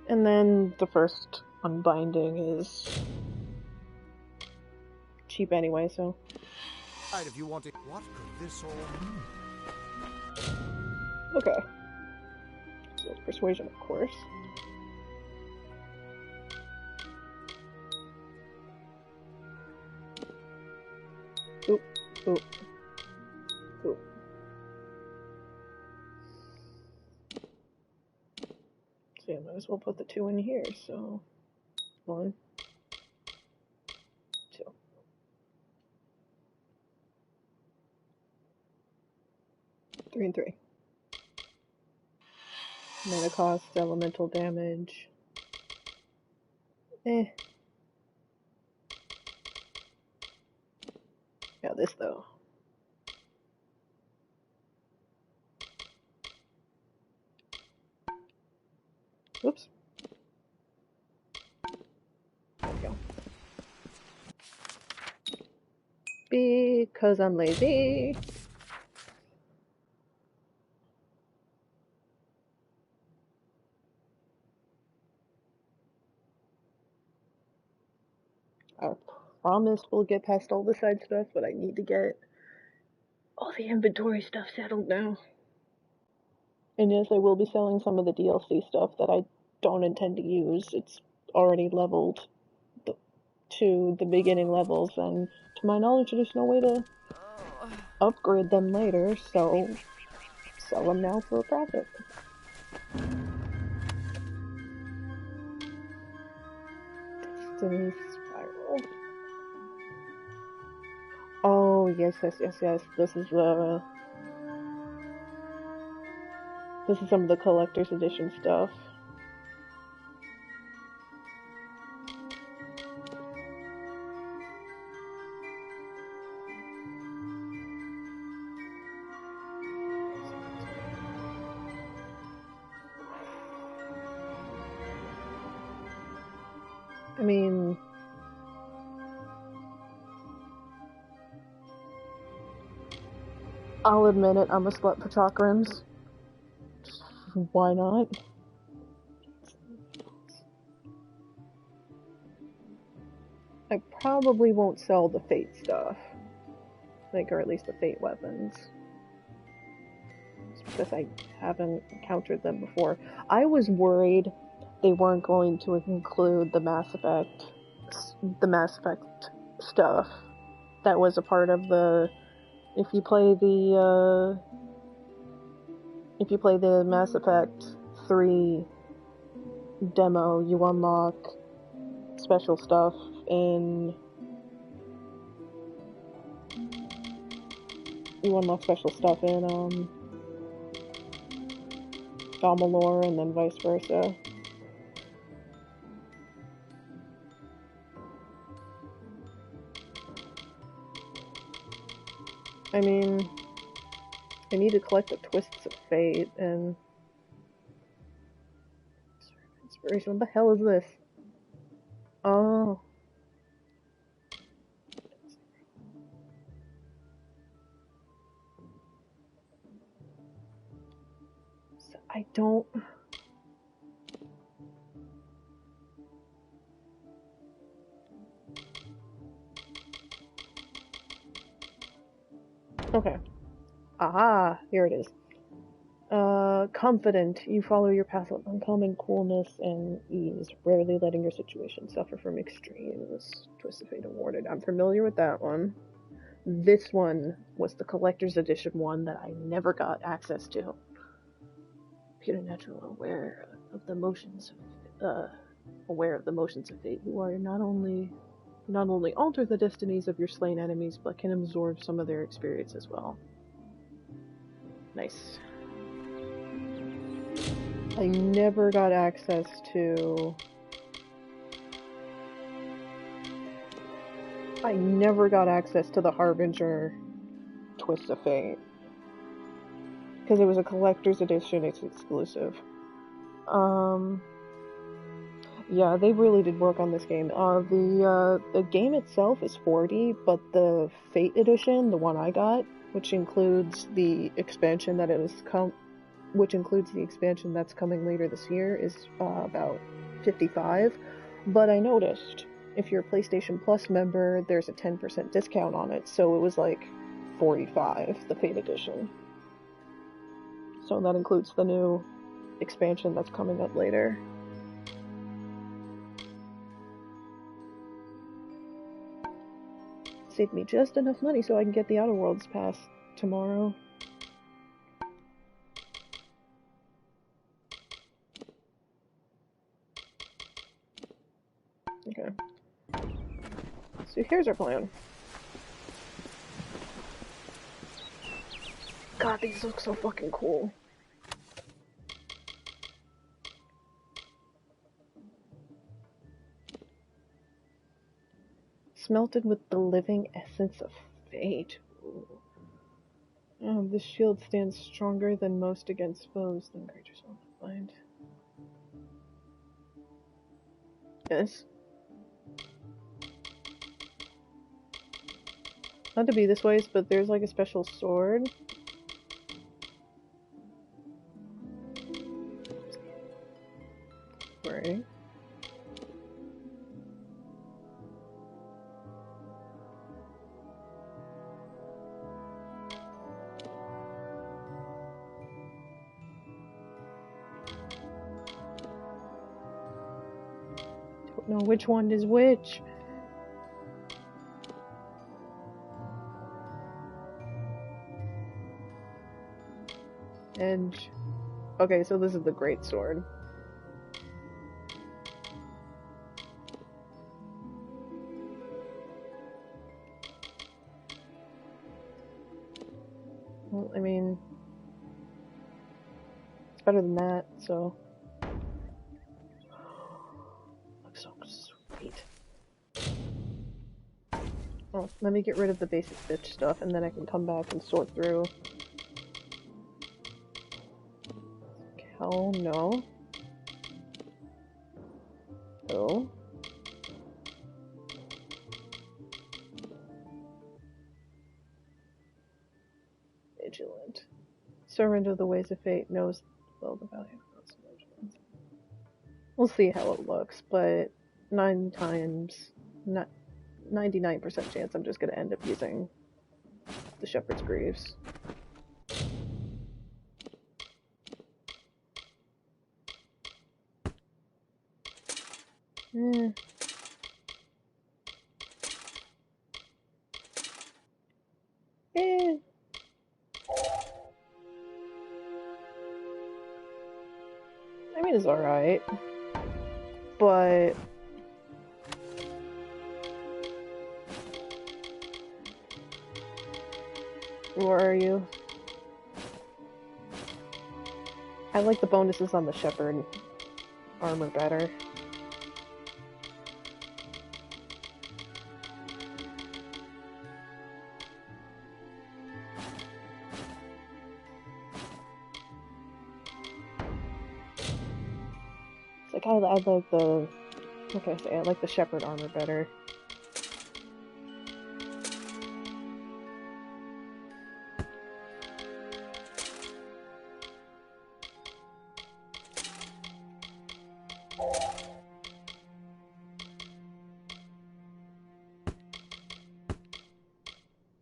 And then the first unbinding is cheap anyway, so. If you want it, what could this all mean? Okay. So persuasion, of course. Oop, oop, oop. So yeah, might as well put the 2 in here, so 1, 2. Three and 3. Mana cost, elemental damage. Yeah, this though. Oops. There we go. Because I'm lazy. I promise we'll get past all the side stuff, but I need to get all the inventory stuff settled now. And yes, I will be selling some of the DLC stuff that I don't intend to use. It's already leveled to the beginning levels, and to my knowledge, there's no way to upgrade them later, so sell them now for a profit. Destiny Spiral. Oh, yes. This is some of the collector's edition stuff. I mean, I'll admit it, I'm a slut for chakrams. Why not? I probably won't sell the Fate stuff. Like, or at least the Fate weapons. It's because I haven't encountered them before. I was worried they weren't going to include the Mass Effect stuff that was a part of the... If you play the Mass Effect 3 demo, you unlock special stuff in Amalur, and then vice versa. I mean, I need to collect the Twists of Fate, and... Inspiration, what the hell is this? Oh. So I don't... Okay. Aha! Here it is. Confident. You follow your path with uncommon coolness and ease, rarely letting your situation suffer from extremes. Twist of Fate awarded. I'm familiar with that one. This one was the collector's edition one that I never got access to. Preternatural, aware of the motions of fate. You are not only alter the destinies of your slain enemies, but can absorb some of their experience as well. Nice. I never got access to... the Harbinger Twist of Fate. Because it was a collector's edition, it's exclusive. Yeah, they really did work on this game. The game itself is $40, but the Fate edition, the one I got, which includes the expansion that's coming later this year, is about $55. But I noticed, if you're a PlayStation Plus member, there's a 10% discount on it, so it was like $45, the Fate edition. So that includes the new expansion that's coming up later. Saved me just enough money so I can get the Outer Worlds pass tomorrow. Okay. So here's our plan. God, these look so fucking cool. Smelted with the living essence of fate. Ooh. Oh, this shield stands stronger than most against foes than creatures will find. Yes. Not to be this way, but there's like a special sword. Right. don't know which one is which. Edge. Okay, so this is the great sword. Well, I mean, it's better than that, so. Looks so sweet. Oh, let me get rid of the basic bitch stuff, and then I can come back and sort through. Hell no. Oh. Vigilant. Servant of the ways of fate knows well the value of vigilance. We'll see how it looks, but 99% chance I'm just going to end up using the Shepherd's Greaves. I mean, it's alright, but where are you? I like the bonuses on the Shepherd armor better. I like the, like I say, I like the Shepherd armor better.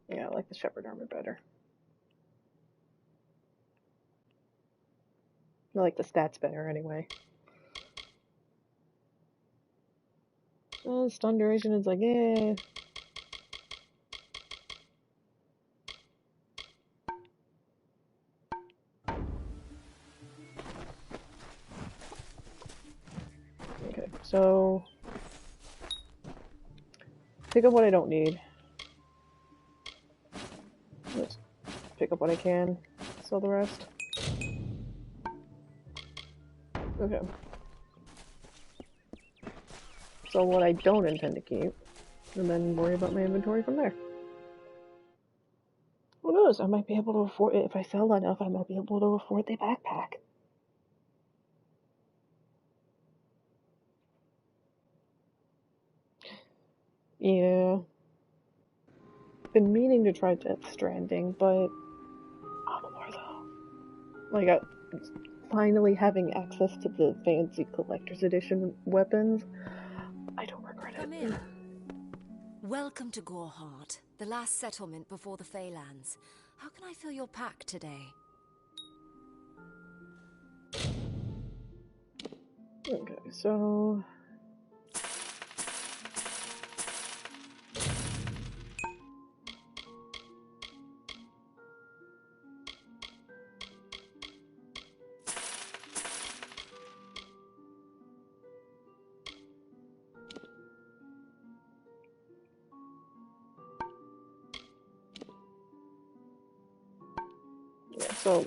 Yeah, I like the Shepherd armor better. I like the stats better anyway. Oh, stun duration is like, eh. Okay, so pick up what I don't need. Let's pick up what I can, sell the rest. Okay. So what I don't intend to keep, and then worry about my inventory from there. Who knows? I might be able to afford it. If I sell enough, I might be able to afford the backpack. Yeah. Been meaning to try Death Stranding, but Amalur though. Like, finally having access to the fancy collector's edition weapons, I don't regret it. Come in. Welcome to Goreheart, the last settlement before the Feylands. How can I fill your pack today? Okay, so... So,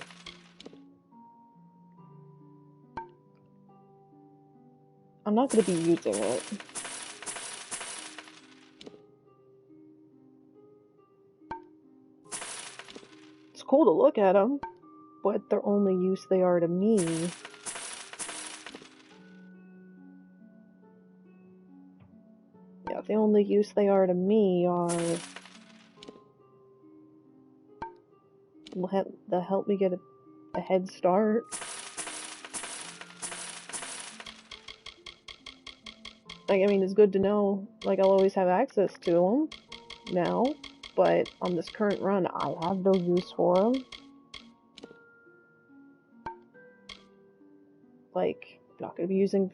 I'm not going to be using it. It's cool to look at them, but their only use they are to me. Yeah, the only use they are to me are to help me get a head start. Like, I mean, it's good to know, like, I'll always have access to them now, but on this current run, I have no use for them. Like, not gonna be using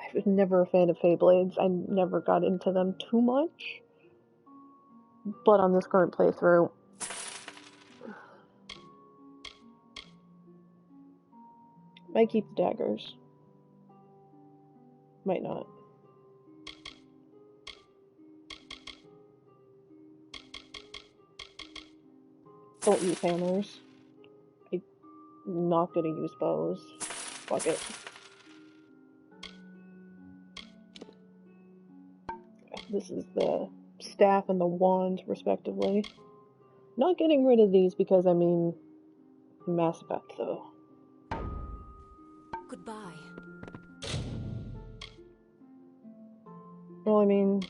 I was never a fan of Feyblades. I never got into them too much. But on this current playthrough, might keep the daggers. Might not. Don't use hammers. I'm not gonna use bows. Fuck it. This is the staff and the wand, respectively. Not getting rid of these because, I mean, Mass Effect, though. Goodbye. Well, I mean...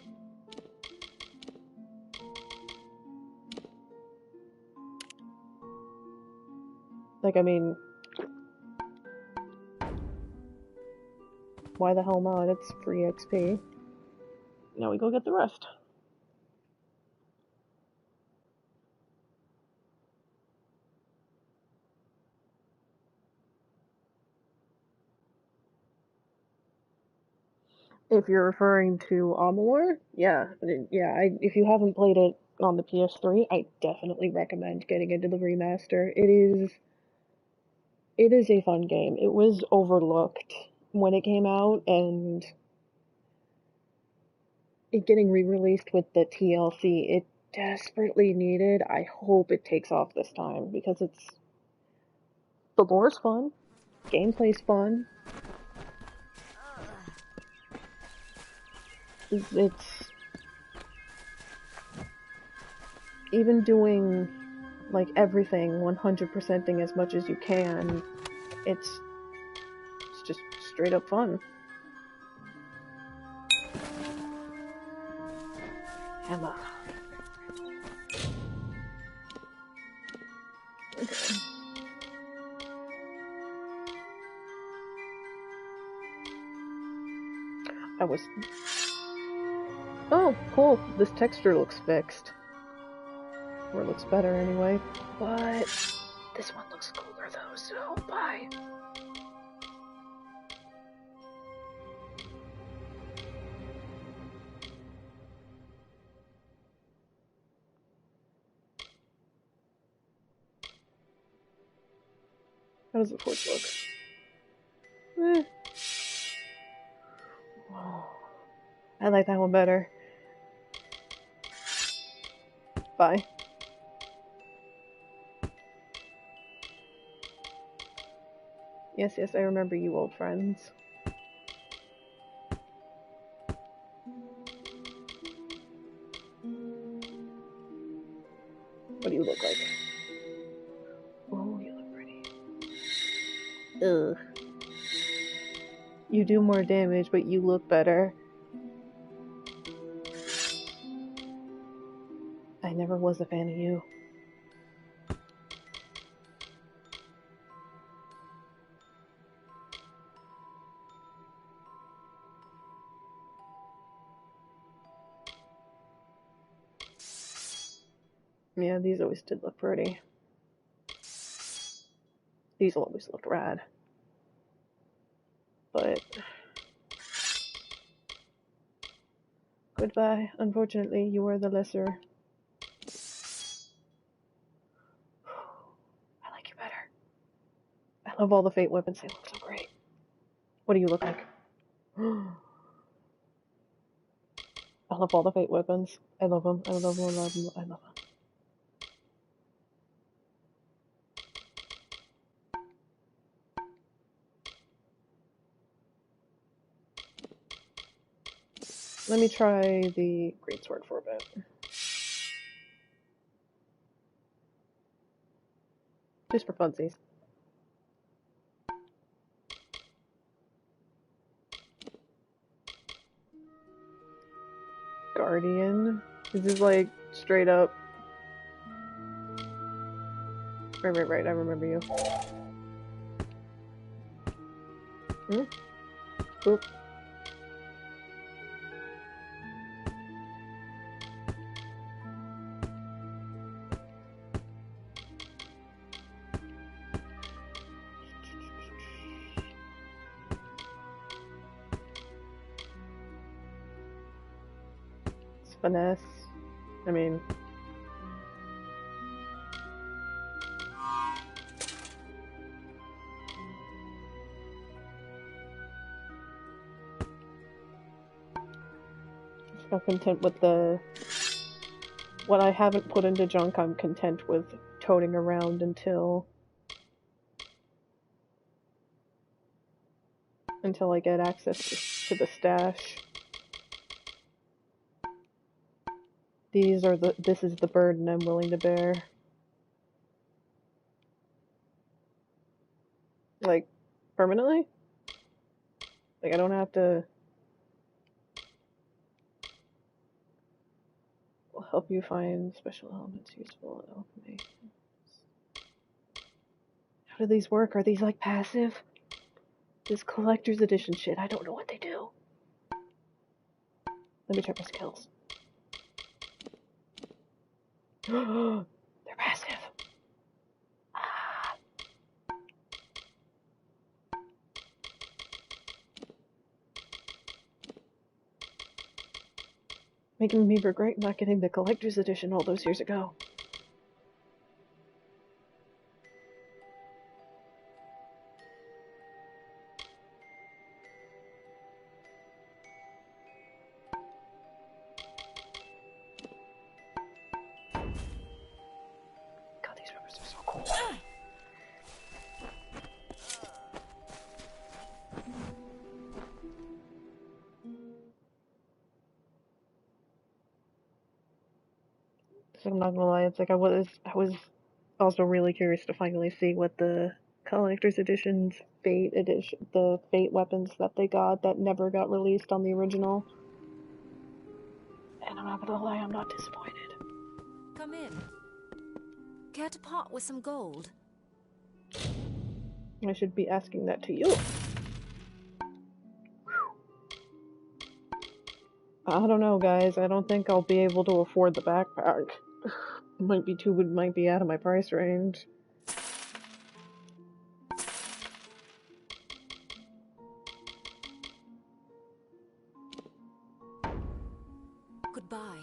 why the hell not? It's free XP. Now we go get the rest. If you're referring to Amalur, if you haven't played it on the PS3, I definitely recommend getting into the remaster. It is a fun game. It was overlooked when it came out, and it getting re-released with the TLC, it desperately needed. I hope it takes off this time, because the lore's fun, gameplay's fun. It's even doing like everything 100%ing as much as you can. It's just straight up fun. Emma. Okay. Oh, cool. This texture looks fixed. Or it looks better anyway. But this one looks cooler though, so bye. How does the forge look? I like that one better. Bye. Yes, I remember you, old friends. What do you look like? Oh, you look pretty. Ugh. You do more damage, but you look better. I never was a fan of you. Yeah, these always did look pretty. These always looked rad. But... goodbye. Unfortunately, you are the lesser. I like you better. I love all the Fate weapons. They look so great. What do you look like? I love all the Fate weapons. I love them. I love them. I love them. I love them. Let me try the greatsword for a bit. Just for funsies. Guardian. This is like straight up. Right. I remember you. Oop. finesse. I mean... I'm content with the... What I haven't put into junk, I'm content with toting around until I get access to the stash. This is the burden I'm willing to bear. Like, permanently? Like, I don't have to... Will help you find special elements useful in alchemy. How do these work? Are these, like, passive? This collector's edition shit, I don't know what they do. Let me check my skills. They're passive. Ah. Making me regret not getting the collector's edition all those years ago. God, these rubbers are so cool. So I'm not gonna lie, it's like I was also really curious to finally see what the collector's edition's the Fate weapons that they got that never got released on the original. And I'm not gonna lie, I'm not disappointed. Come in. Care to part with some gold? I should be asking that to you. I don't know, guys. I don't think I'll be able to afford the backpack. It might be out of my price range. Goodbye.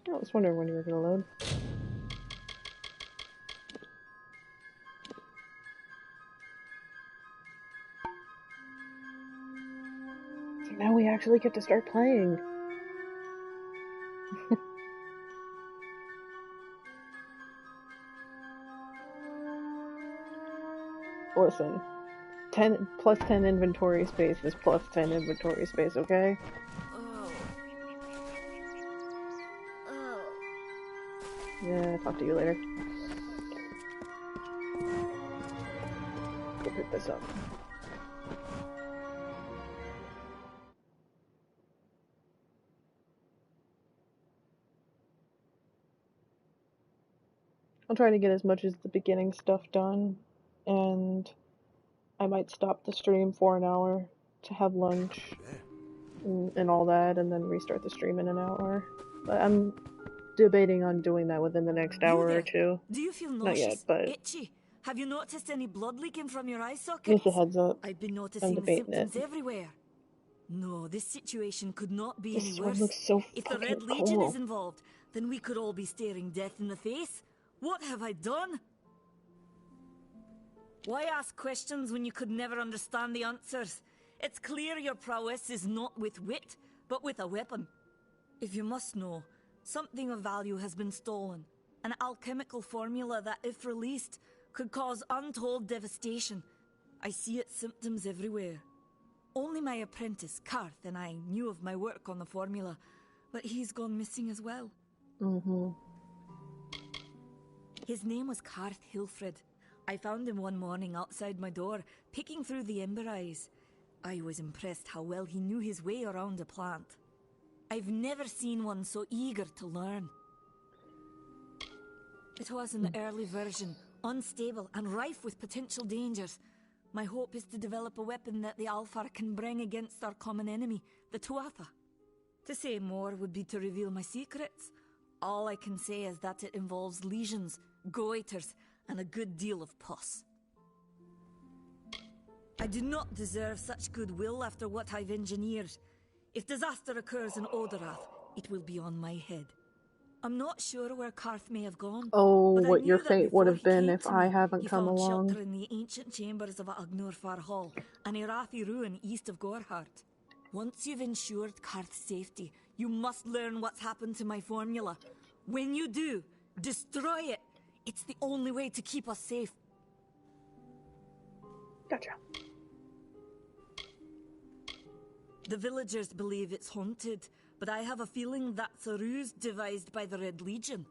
I was wondering when you were gonna load. So now we actually get to start playing. Listen, 10 plus 10 inventory space is plus 10 inventory space, okay? Yeah, talk to you later. Go pick this up. I'll try to get as much as the beginning stuff done, and I might stop the stream for an hour to have lunch and all that, and then restart the stream in an hour. But I'm debating on doing that within the next hour or two. Do you feel nauseous? Not yet, but itchy? Have you noticed any blood leaking from your eye sockets? just a heads up. I've been noticing the symptoms everywhere. No, this situation could not be any worse. Looks so if the Red Legion is involved, then we could all be staring death in the face. What have I done? Why ask questions when you could never understand the answers? It's clear your prowess is not with wit, but with a weapon. If you must know, something of value has been stolen. An alchemical formula that, if released, could cause untold devastation. I see its symptoms everywhere. Only my apprentice, Karth, and I knew of my work on the formula, but he's gone missing as well. Mm-hmm. His name was Karth Hilfred. I found him one morning outside my door, picking through the ember eyes. I was impressed how well he knew his way around a plant. I've never seen one so eager to learn. It was an early version, unstable and rife with potential dangers. My hope is to develop a weapon that the Alfar can bring against our common enemy, the Tuatha. To say more would be to reveal my secrets. All I can say is that it involves lesions, goiters, and a good deal of pus. I do not deserve such goodwill after what I've engineered. If disaster occurs in Odorath, it will be on my head. I'm not sure where Karth may have gone. Oh, but what I your knew that fate would before have he been came if to I me, haven't he come found along. shelter in the ancient chambers of Agnurfar Hall, an Irathi ruin east of Gorhart. Once you've ensured Karth's safety, you must learn what's happened to my formula. When you do, destroy it. It's the only way to keep us safe. Gotcha. The villagers believe it's haunted, but I have a feeling that's a ruse devised by the Red Legion.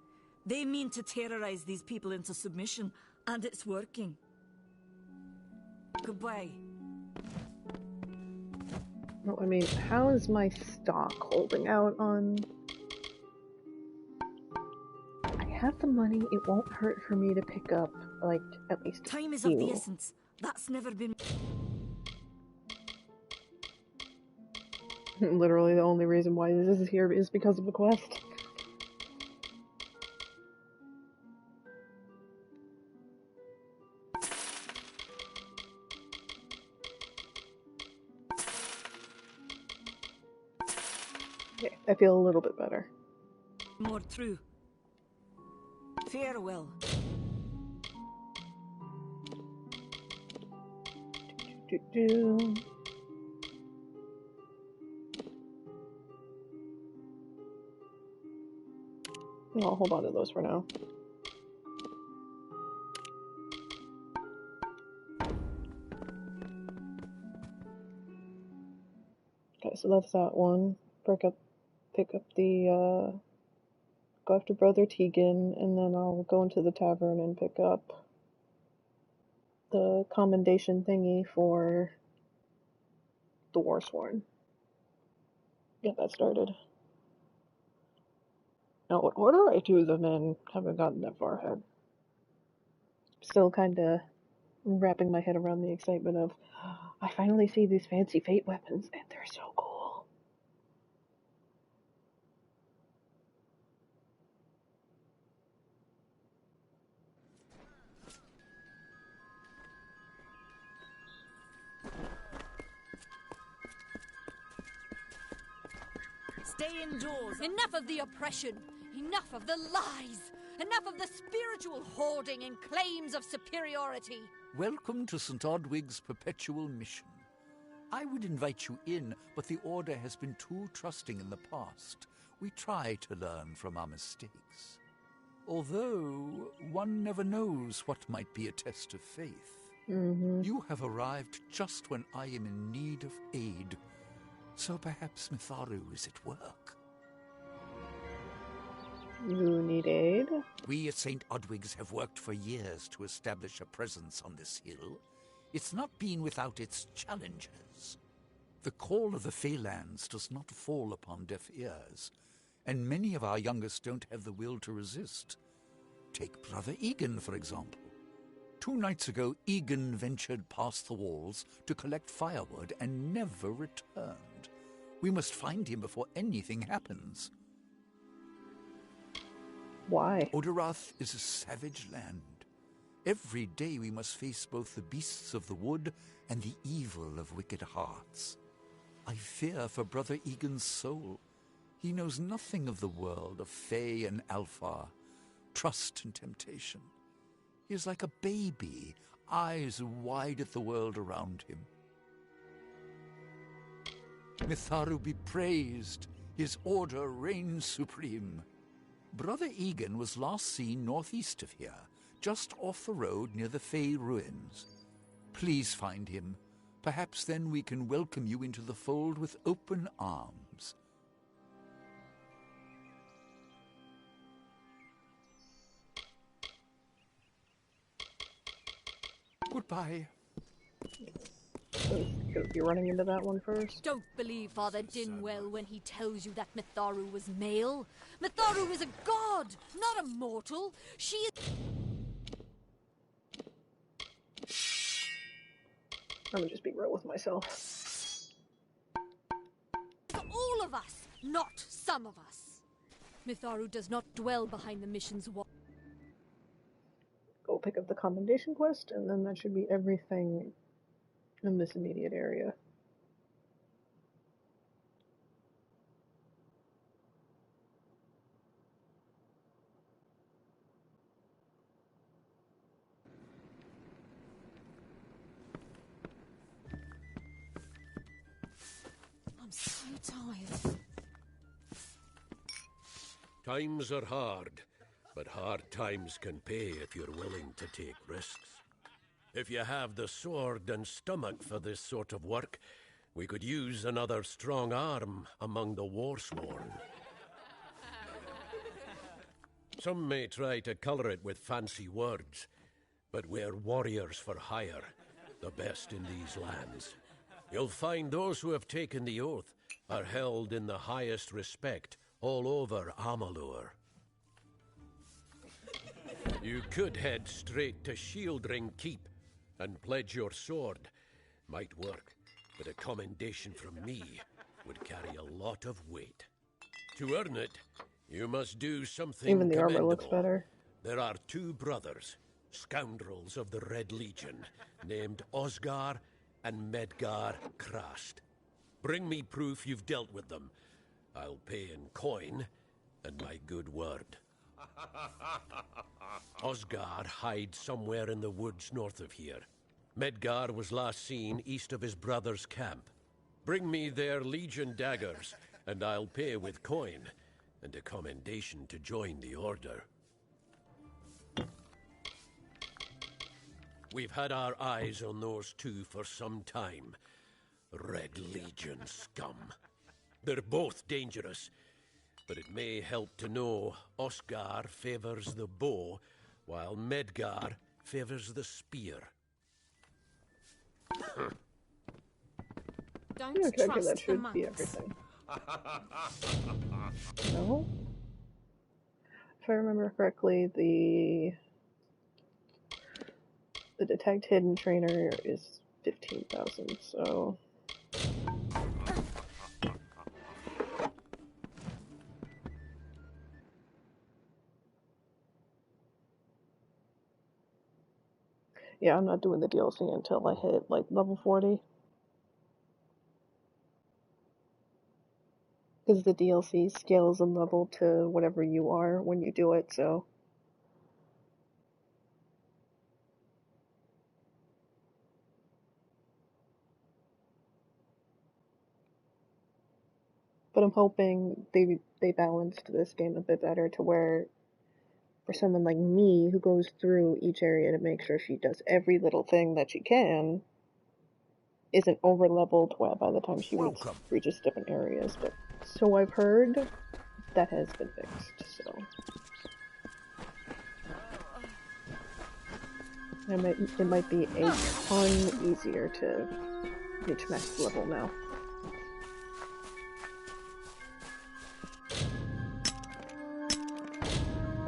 They mean to terrorize these people into submission, and it's working. Goodbye. Well, I mean, how is my stock holding out on... I have the money, it won't hurt for me to pick up, like, at least Time is few. of the essence. That's never been... Literally the only reason why this is here is because of the quest. Okay, I feel a little bit better. More true. Farewell. I'll hold on to those for now. Okay, so that's that one. Pick up the, go after Brother Tegan, and then I'll go into the tavern and pick up the commendation thingy for the Warsworn. Get that started. Now, what order I do them in, haven't gotten that far ahead. Still kinda wrapping my head around the excitement of, I finally see these fancy fate weapons, and they're so cool. Stay indoors. Enough of the oppression. Enough of the lies. Enough of the spiritual hoarding and claims of superiority. Welcome to St. Odwig's perpetual mission. I would invite you in, but the Order has been too trusting in the past. We try to learn from our mistakes. Although, one never knows what might be a test of faith. Mm-hmm. You have arrived just when I am in need of aid. So perhaps Mitharu is at work. You need aid? We at St. Odwig's have worked for years to establish a presence on this hill. It's not been without its challenges. The call of the Phalanx does not fall upon deaf ears, and many of our youngest don't have the will to resist. Take Brother Egan, for example. 2 nights ago, Egan ventured past the walls to collect firewood and never returned. We must find him before anything happens. Why? Odorath is a savage land. Every day we must face both the beasts of the wood and the evil of wicked hearts. I fear for Brother Egan's soul. He knows nothing of the world of Fae and Alfar, trust and temptation. He is like a baby, eyes wide at the world around him. Mitharu be praised, his order reigns supreme. Brother Egan was last seen northeast of here, just off the road near the Fae ruins. Please find him. Perhaps then we can welcome you into the fold with open arms. Goodbye. Gonna be running into that one first. Don't believe Father Dinwell when he tells you that Mitharu was male. Mitharu is a god, not a mortal. She is... I'm gonna just be real with myself. For all of us, not some of us. Mitharu does not dwell behind the mission's wall. Go pick up the commendation quest, and then that should be everything in this immediate area. I'm so tired. Times are hard, but hard times can pay if you're willing to take risks. If you have the sword and stomach for this sort of work, we could use another strong arm among the warsworn. Some may try to colour it with fancy words, but we're warriors for hire, the best in these lands. You'll find those who have taken the oath are held in the highest respect all over Amalur. You could head straight to Shieldring Keep and pledge your sword. Might work, but a commendation from me would carry a lot of weight. To earn it, you must do something Even the armor commendable. looks better. There are two brothers, scoundrels of the Red Legion, named Osgar and Medgar Krast. Bring me proof you've dealt with them. I'll pay in coin and my good word. Osgar hides somewhere in the woods north of here. Medgar was last seen east of his brother's camp. Bring me their Legion daggers, and I'll pay with coin, and a commendation to join the order. We've had our eyes on those two for some time. Red Legion scum. They're both dangerous, but it may help to know Osgar favors the bow, while Medgar favors the spear. Don't Okay, trust that the should monks. be everything. No? If I remember correctly, the detect hidden trainer is 15,000, so... Yeah, I'm not doing the DLC until I hit, like, level 40. Because the DLC scales a level to whatever you are when you do it, so... But I'm hoping they balanced this game a bit better to where, for someone like me who goes through each area to make sure she does every little thing that she can, isn't over leveled by the time she reaches different areas. But so I've heard that has been fixed. So it might be a ton easier to reach max level now.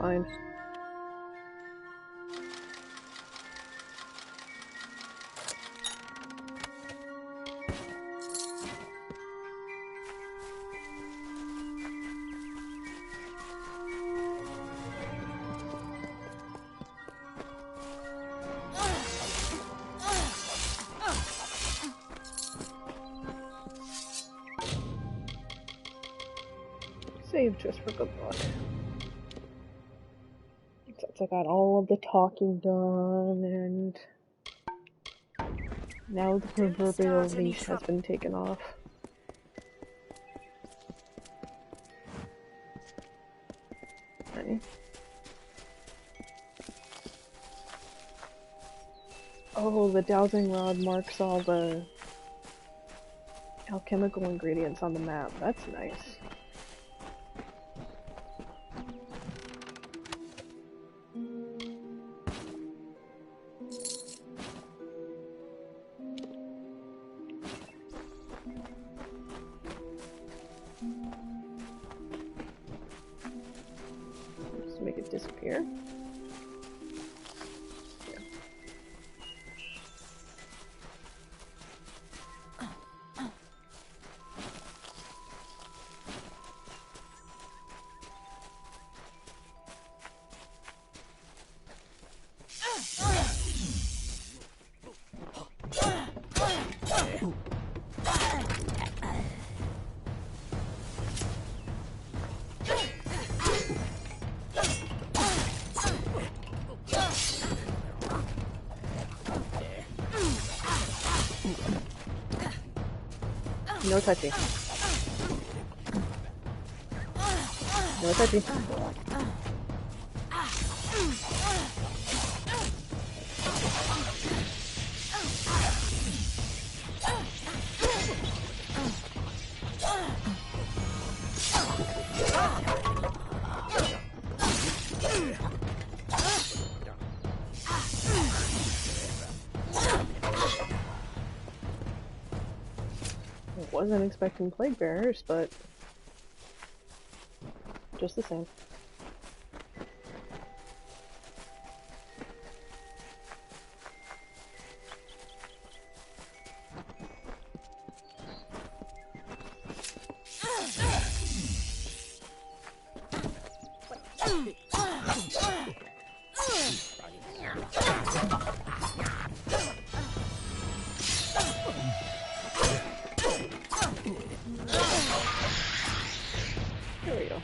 Fine. Save just for good luck. Since I got all of the talking done, and now the proverbial leash has been taken off. Ready? Oh, the dowsing rod marks all the alchemical ingredients on the map. That's nice. Just make it disappear. No touchy. No touchy. Wasn't expecting plague bearers, but just the same. There we go.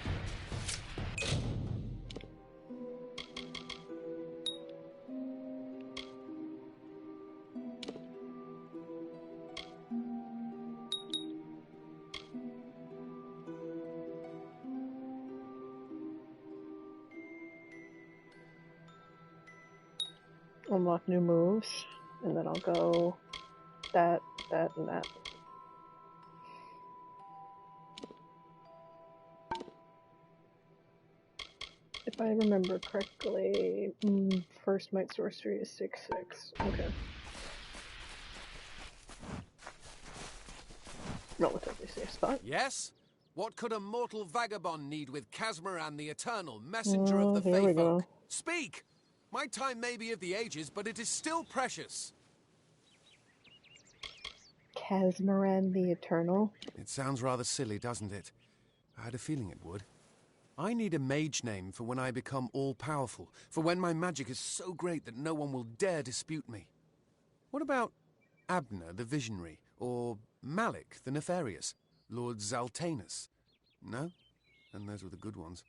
Unlock new moves, and then I'll go that, and that. If I remember correctly, first might sorcery is 6/6. Okay. Relatively safe spot. Yes? What could a mortal vagabond need with Casmaran the Eternal, messenger of the Here we Fey-folk? go. Speak! My time may be of the ages, but it is still precious. Casmaran the Eternal? It sounds rather silly, doesn't it? I had a feeling it would. I need a mage name for when I become all-powerful, for when my magic is so great that no one will dare dispute me. What about Abner the Visionary, or Malik the Nefarious, Lord Zaltanus? No? And those were the good ones.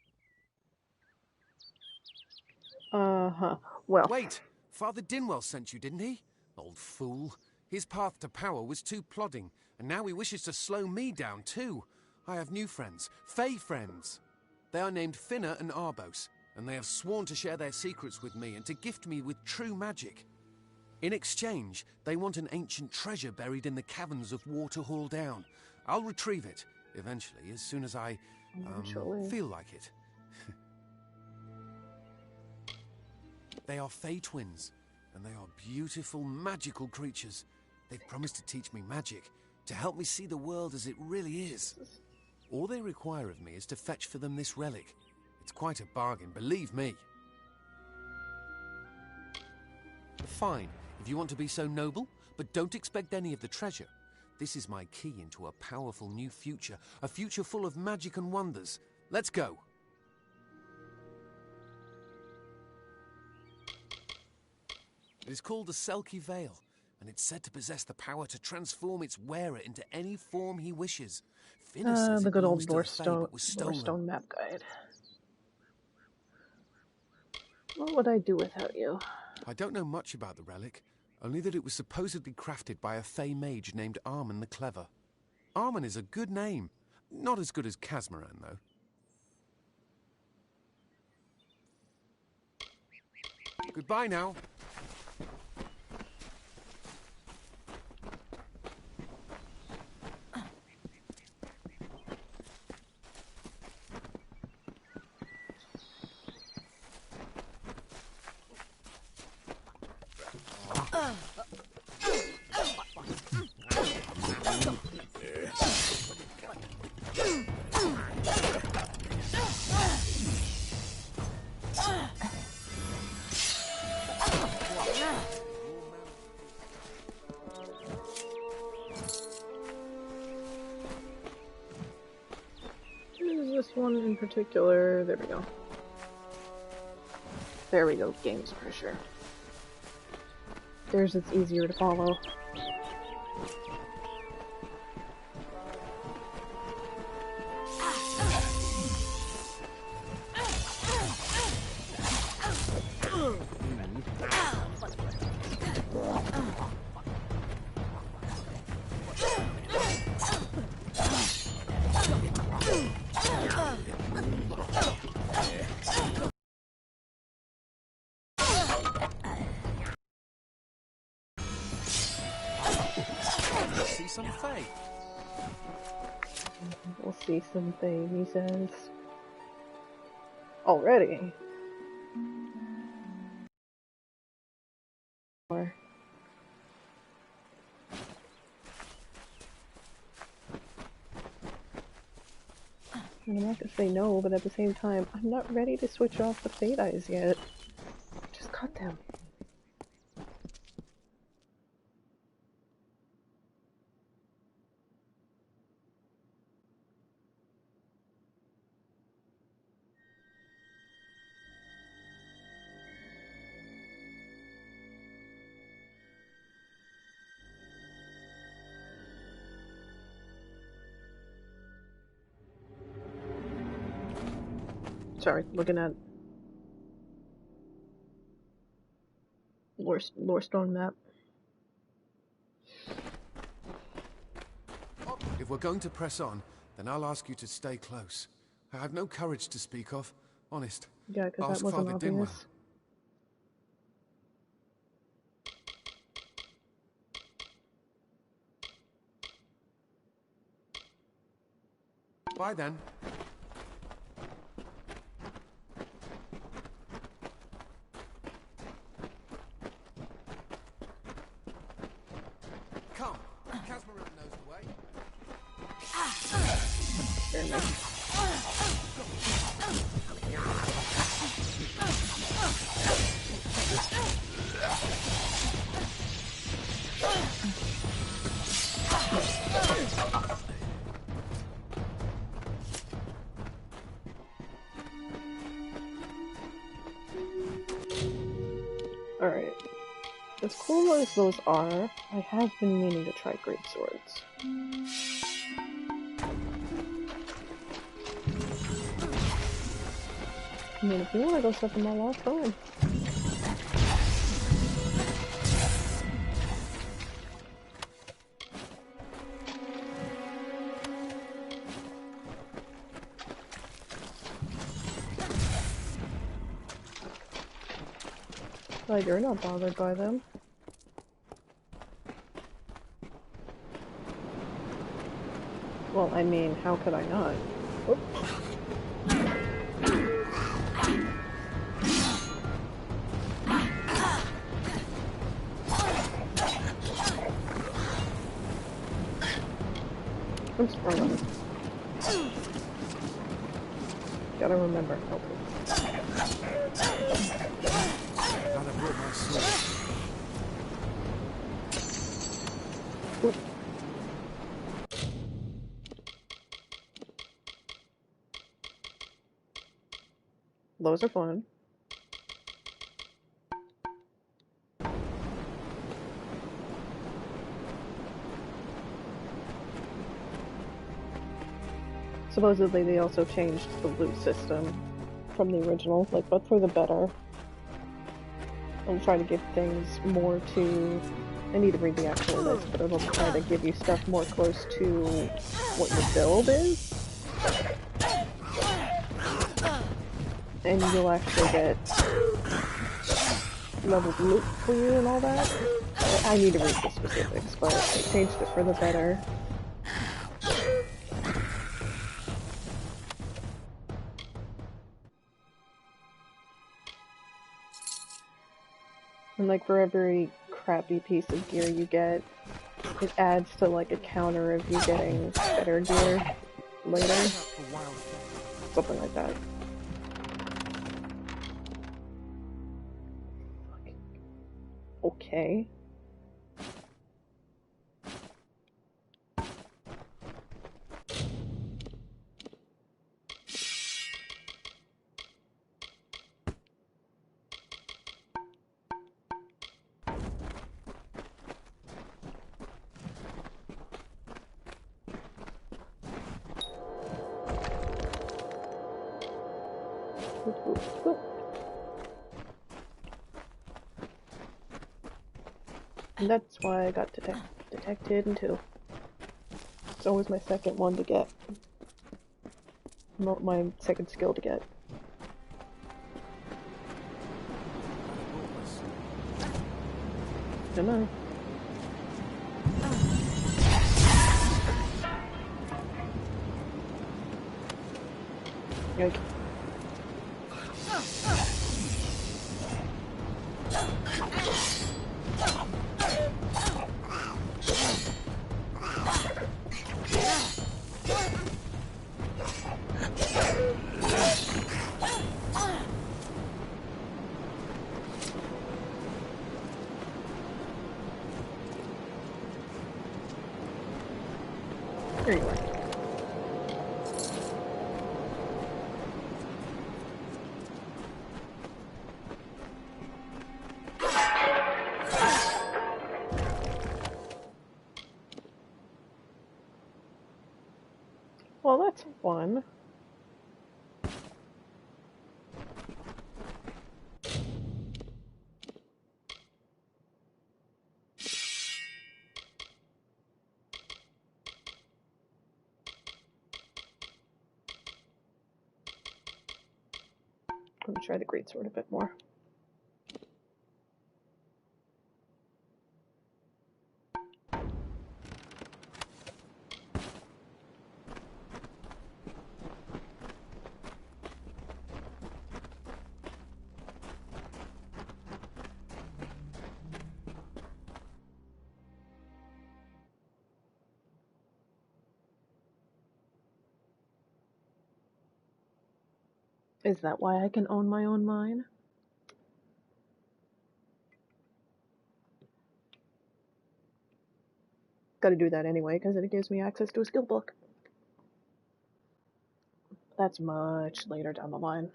Well... Wait! Father Dinwell sent you, didn't he? Old fool. His path to power was too plodding, and now he wishes to slow me down too. I have new friends, Fey friends. They are named Finna and Arbos, and they have sworn to share their secrets with me and to gift me with true magic. In exchange, they want an ancient treasure buried in the caverns of Waterhall Down. I'll retrieve it, eventually, as soon as I, feel like it. They are Fey twins, and they are beautiful, magical creatures. They've promised to teach me magic, to help me see the world as it really is. All they require of me is to fetch for them this relic. It's quite a bargain, believe me. Fine, if you want to be so noble, but don't expect any of the treasure. This is my key into a powerful new future, a future full of magic and wonders. Let's go. It is called the Selkie Veil, and it's said to possess the power to transform its wearer into any form he wishes. Finna says the it good old belongs to the Fae, but was stolen. Northstone map guide. What would I do without you? I don't know much about the relic, only that it was supposedly crafted by a Fey mage named Armen the Clever. Armen is a good name. Not as good as Casmaran, though. Goodbye now. this one in particular. There we go. There we go, games pressure. Theirs it's easier to follow. Some Fae. We'll see some Fae, he says. Already? Or... I'm not gonna say no, but at the same time, I'm not ready to switch off the Fate Eyes yet. Just cut them. Sorry, looking at Lorestone map. If we're going to press on, then I'll ask you to stay close. I have no courage to speak of, honest. Yeah, because Ask that wasn't Father Dinwell. obvious. Bye then. Come, Casmarilla knows the way. Very nice. Alright. As cool as those are, I have been meaning to try great swords. I mean, if you want to go set them all off, fine. Like, you're not bothered by them. Well, I mean, how could I not? Oops. I'm sprung on it. Gotta remember, help me. Oop. Those are fun. Supposedly they also changed the loot system from the original, like, but for the better. I'm trying to give things more to... I need to read the actual list, but it'll try to give you stuff more close to what your build is. And you'll actually get leveled loot for you and all that. I need to read the specifics, but they changed it for the better. And like for every crappy piece of gear you get, it adds to like a counter of you getting better gear later. Something like that. Okay. And that's why I got detected in 2. It's always my second one to get. My second skill to get. Don't know. Yoink. There you are. Well, that's fun. I'm gonna try the greatsword a bit more. Is that why I can own my own mine? Gotta do that anyway, because it gives me access to a skill book. That's much later down the line.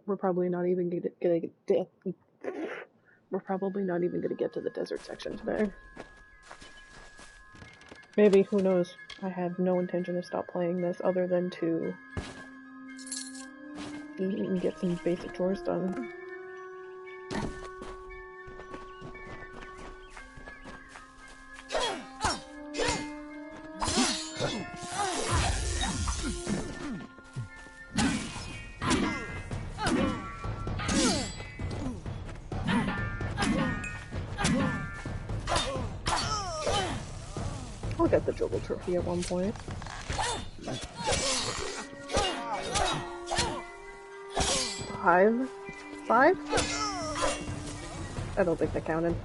We're probably not even gonna get to the desert section today. Maybe, who knows? I have no intention to stop playing this other than to eat and get some basic chores done. I'll get the Juggle Trophy at one point. 5? I don't think that counted.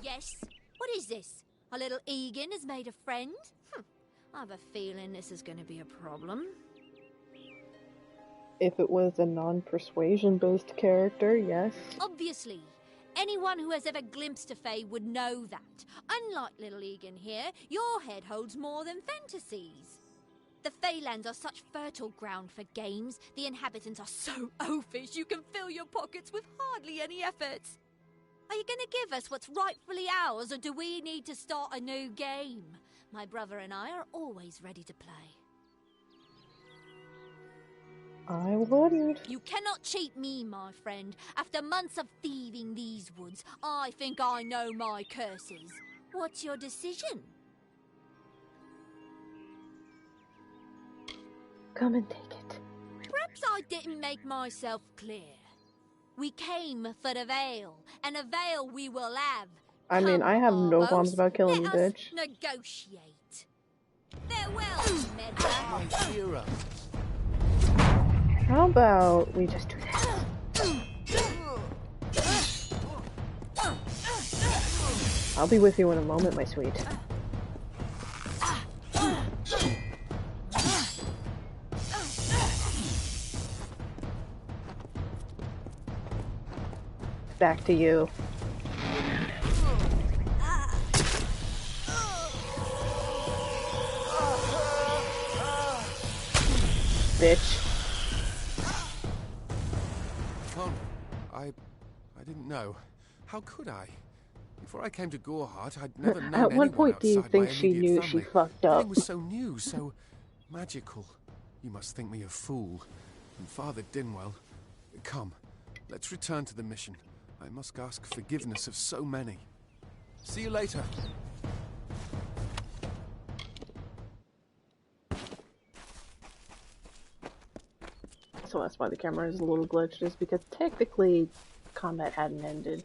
Yes? What is this? Our little Egan has made a friend? I have a feeling this is going to be a problem. If it was a non-persuasion based character, yes. Obviously. Anyone who has ever glimpsed a Fae would know that. Unlike little Egan here, your head holds more than fantasies. The Feylands are such fertile ground for games. The inhabitants are so oafish you can fill your pockets with hardly any effort. Are you going to give us what's rightfully ours, or do we need to start a new game? My brother and I are always ready to play. I wouldn't. You cannot cheat me, my friend. After months of thieving these woods, I think I know my curses. What's your decision? Come and take it. Perhaps I didn't make myself clear. We came for the veil, and a veil we will have. I mean, I have no qualms about killing you, bitch. Negotiate. Farewell, Medra. How about we just do this? I'll be with you in a moment, my sweet. Back to you. bitch. Fun. I didn't know. How could I? Before I came to Gorehart, I'd never known At what anyone point do you outside my think she immediate knew family. she fucked up? Everything was so new, so magical. You must think me a fool. And Father Dinwell... Come, let's return to the mission. I must ask forgiveness of so many. See you later. So that's why the camera is a little glitched, is because technically combat hadn't ended.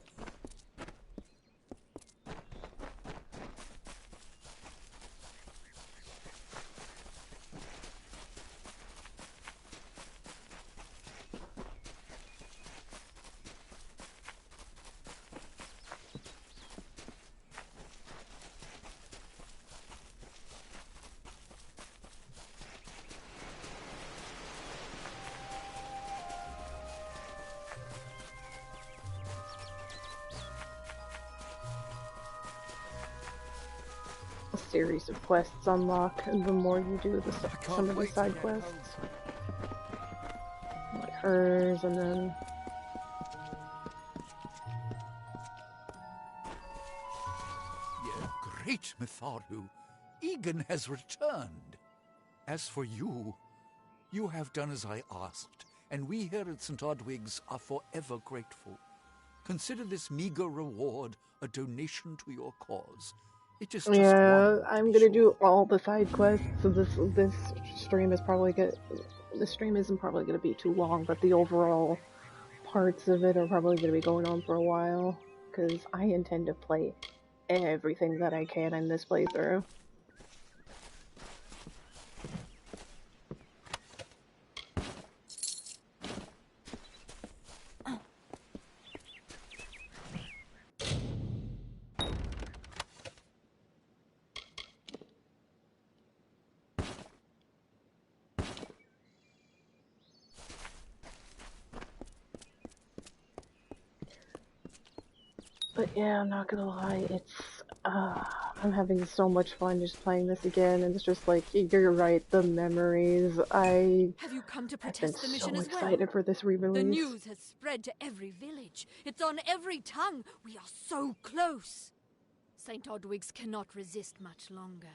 Series of quests unlock, and the more you do some of the side quests. Like hers, and then... Great Mitharu! Egan has returned! As for you, you have done as I asked, and we here at St. Odwig's are forever grateful. Consider this meager reward a donation to your cause. It is just I'm gonna do all the side quests, so this stream is probably the stream isn't probably gonna be too long, but the overall parts of it are probably gonna be going on for a while, because I intend to play everything that I can in this playthrough. But yeah, I'm not gonna lie, it's, I'm having so much fun just playing this again, and it's just like, you're right, the memories, Have you come to protest the mission as well? excited for this re-release. The news has spread to every village. It's on every tongue. We are so close. St. Odwig's cannot resist much longer.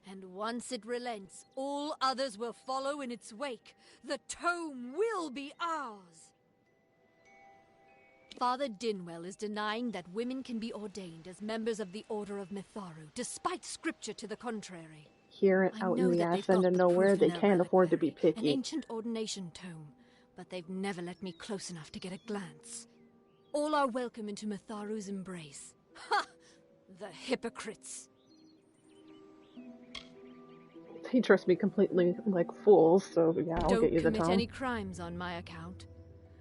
And once it relents, all others will follow in its wake. The tome will be ours. Father Dinwell is denying that women can be ordained as members of the Order of Mitharu, despite scripture to the contrary. Here out in the ass end of nowhere, they can't afford to be An picky. ancient ordination tome, but they've never let me close enough to get a glance. All are welcome into Mitharu's embrace. Ha! The hypocrites! He trusts me completely like fools, so yeah, I'll get you the Don't tome. commit any crimes on my account.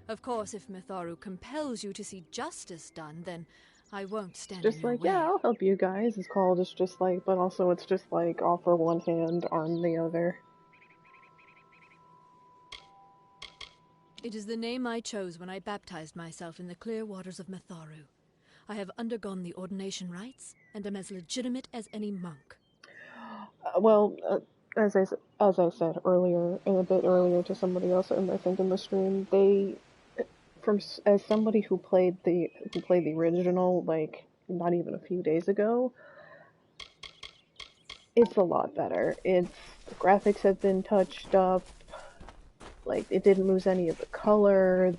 Of course, if Mitharu compels you to see justice done, then I won't stand in Just your like, way. yeah, I'll help you guys. It's called, it's just like, but also it's just like, offer one hand, arm the other. It is the name I chose when I baptized myself in the clear waters of Mitharu. I have undergone the ordination rites, and am as legitimate as any monk. As I said earlier, and a bit earlier to somebody else, and I think in the stream, as somebody who played the original, like, not even a few days ago, it's a lot better. The graphics have been touched up, like, it didn't lose any of the color,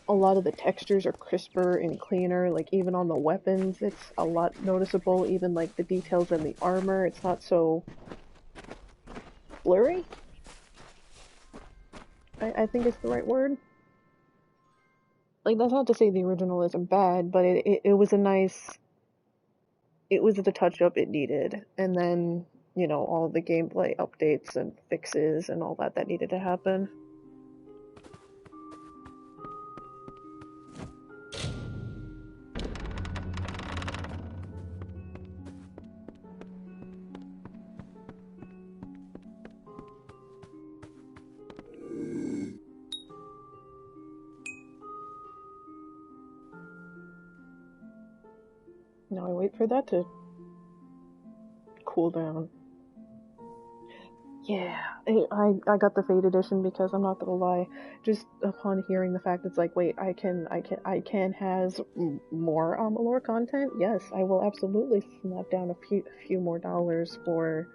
a lot of the textures are crisper and cleaner, like, even on the weapons, it's a lot noticeable, even, like, the details in the armor, it's not so blurry? I think it's the right word. Like, that's not to say the original isn't bad, but it was it was the touch-up it needed, and then, you know, all the gameplay updates and fixes and all that needed to happen. Now I wait for that to cool down. Yeah, I got the Fate edition because I'm not gonna lie, just upon hearing the fact it's like, wait, I can has more Amalur content. Yes, I will absolutely snap down a few more dollars for,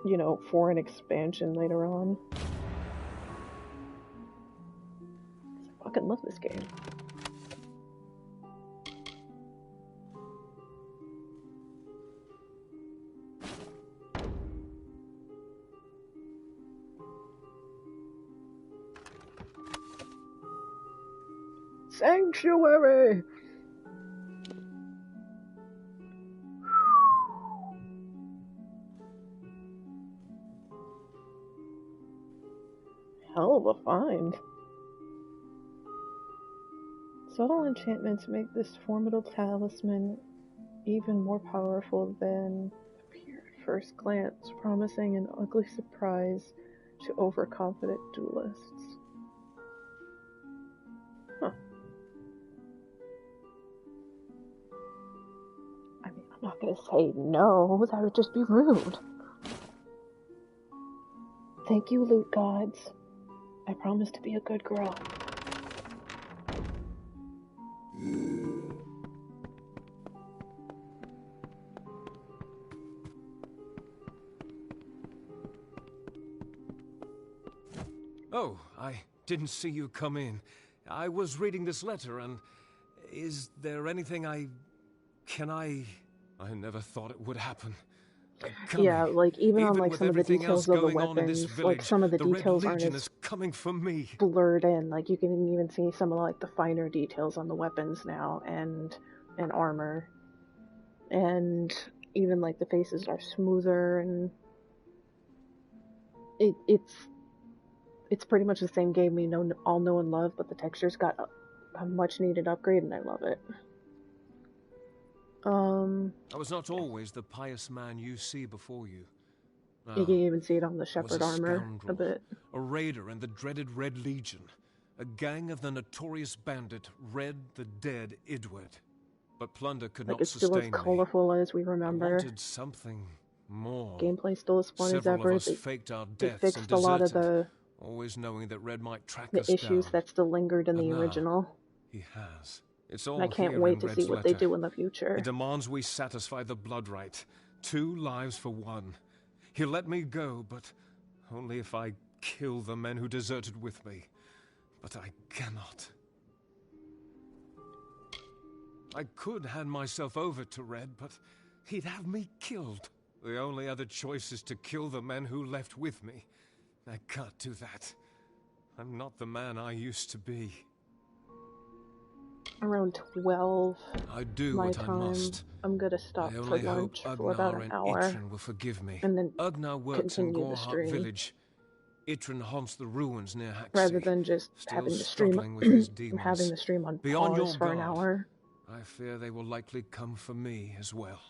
you know, for an expansion later on. I fucking love this game. Sanctuary! Hell of a find. Subtle enchantments make this formidable talisman even more powerful than appear at first glance, promising an ugly surprise to overconfident duelists. Huh. I mean, I'm not gonna say no, that would just be rude. Thank you, loot gods. I promise to be a good girl. Oh, I didn't see you come in. I was reading this letter, and is there anything I never thought it would happen. Yeah, like even on like some of the details of the weapons, like some of the details aren't as coming for me. Blurred in. Like you can even see some of like the finer details on the weapons now and armor, and even like the faces are smoother, and it's pretty much the same game we all know and love, but the textures got a much needed upgrade, and I love it. I was not always the pious man you see before you. You can even see it on the shepherd armor a bit. A raider in the dreaded Red Legion, a gang of the notorious bandit Red the Dead Edward. But plunder could not sustain me. It's still as colorful as we remember. I wanted something more. Gameplay's still as fun as ever. They faked our deaths fixed and deserted, a lot of the always knowing that Red might track us issues down. that still lingered in the original. He has. It's all I can't wait to see what they do in the future. He demands we satisfy the blood right. 2 lives for 1. He'll let me go, but only if I kill the men who deserted with me. But I cannot. I could hand myself over to Red, but he'd have me killed. The only other choice is to kill the men who left with me. I can't do that. I'm not the man I used to be. Around 12 I do my what time, I must. I'm gonna stop for lunch for about an hour. Itrin will forgive me. And then Ugnar works in continue the stream. Village. Itrin haunts the ruins near Haxi. Rather than just having the stream on pause for an hour. I fear they will likely come for me as well.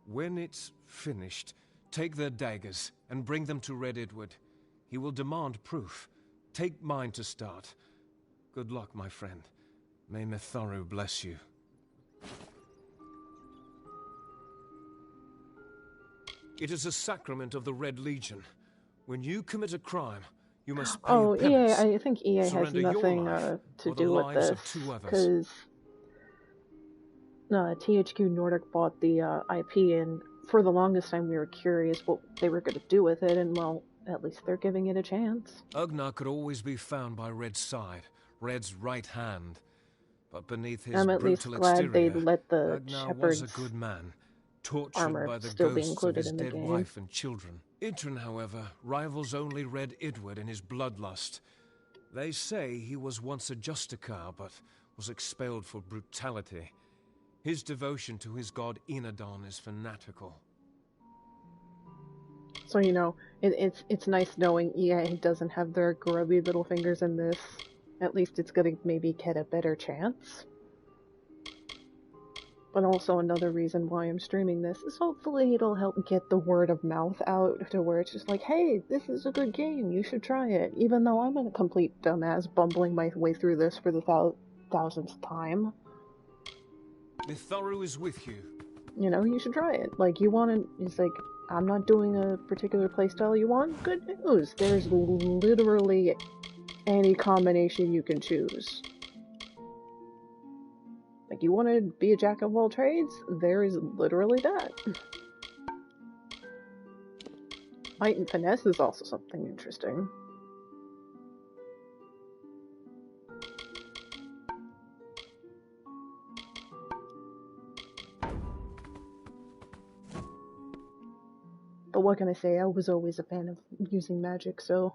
When it's finished, take their daggers and bring them to Red Edward. He will demand proof. Take mine to start. Good luck, my friend. May Mitharu bless you. It is a sacrament of the Red Legion. When you commit a crime, you must pay a penance. EA, I think EA has nothing to do with this, because THQ Nordic bought the IP, and for the longest time we were curious what they were going to do with it, and well, at least they're giving it a chance. Ugnar could always be found by Red's side, Red's right hand. But beneath his I'm at least glad exterior, they let the Ugnar shepherd's was a good man, tortured armor by the still be ghosts of included his in the dead game. wife and children. Itrin, however, rivals only Red Edward in his bloodlust. They say he was once a Justicar, but was expelled for brutality. His devotion to his god Enadon is fanatical. So, you know, it's nice knowing EA doesn't have their grubby little fingers in this. At least it's gonna maybe get a better chance. But also another reason why I'm streaming this is hopefully it'll help get the word of mouth out to where it's just like, hey, this is a good game, you should try it. Even though I'm a complete dumbass bumbling my way through this for the thousandth time. Mitharu is with you. You know, you should try it. Like, you want to, it's like, I'm not doing a particular playstyle you want, good news. There's literally any combination you can choose. Like, you want to be a jack of all trades? There is literally that. Might and finesse is also something interesting. But what can I say? I was always a fan of using magic, so...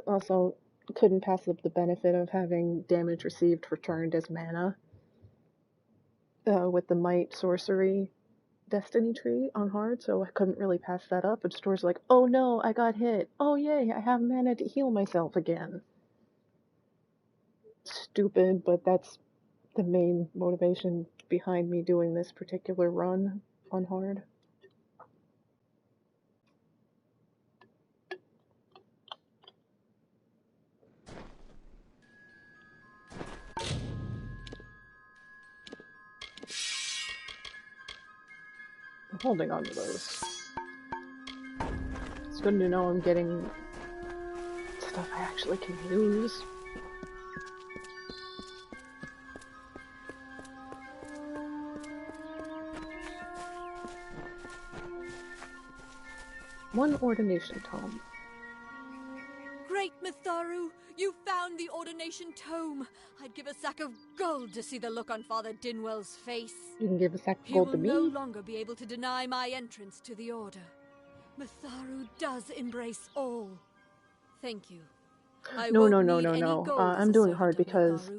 Also, couldn't pass up the benefit of having damage received returned as mana. With the Might Sorcery Destiny tree on hard, so I couldn't really pass that up. And Store's like, oh no, I got hit. Oh yay, I have mana to heal myself again. Stupid, but that's the main motivation behind me doing this particular run on hard. I'm holding on to those. It's good to know I'm getting stuff I actually can use. One ordination tome. Great Mitharu, you found the ordination tome. I'd give a sack of gold to see the look on Father Dinwell's face. You can give a sack of gold to me. He will no longer be able to deny my entrance to the order. Mitharu does embrace all. Thank you. No. I'm doing hard because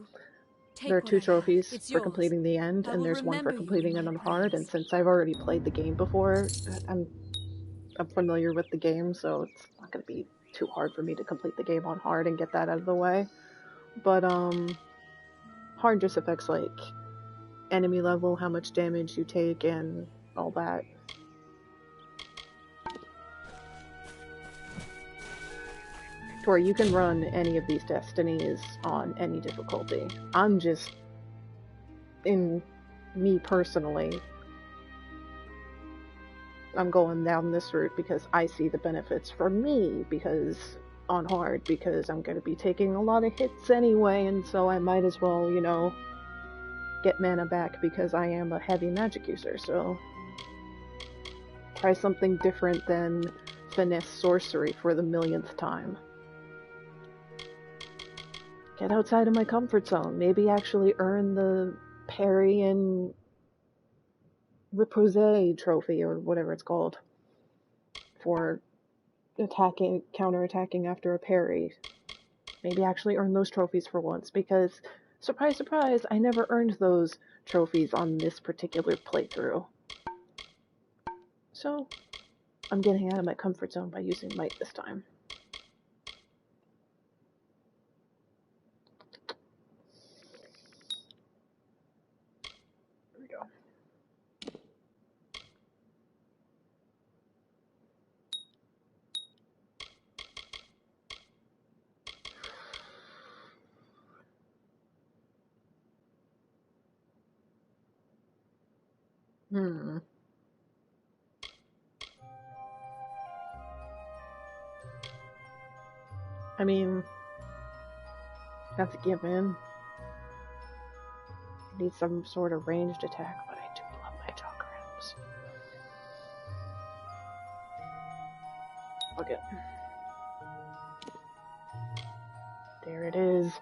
there are 2 trophies for completing the end, and there's 1 for completing it on hard, and since I've already played the game before, I'm familiar with the game, so it's not going to be too hard for me to complete the game on hard and get that out of the way. But, hard just affects, like, enemy level, how much damage you take, and all that. To where you can run any of these destinies on any difficulty. I'm just, in me personally, I'm going down this route because I see the benefits for me, because on hard, because I'm going to be taking a lot of hits anyway, and so I might as well, you know, get mana back because I am a heavy magic user, so try something different than finesse sorcery for the millionth time. Get outside of my comfort zone. Maybe actually earn the parry and Repose trophy, or whatever it's called, for counter-attacking after a parry. Maybe actually earn those trophies for once, because, surprise, surprise, I never earned those trophies on this particular playthrough. So, I'm getting out of my comfort zone by using Might this time. There we go. I mean, that's a given. I need some sort of ranged attack, but I do love my chakrams. Okay. There it is.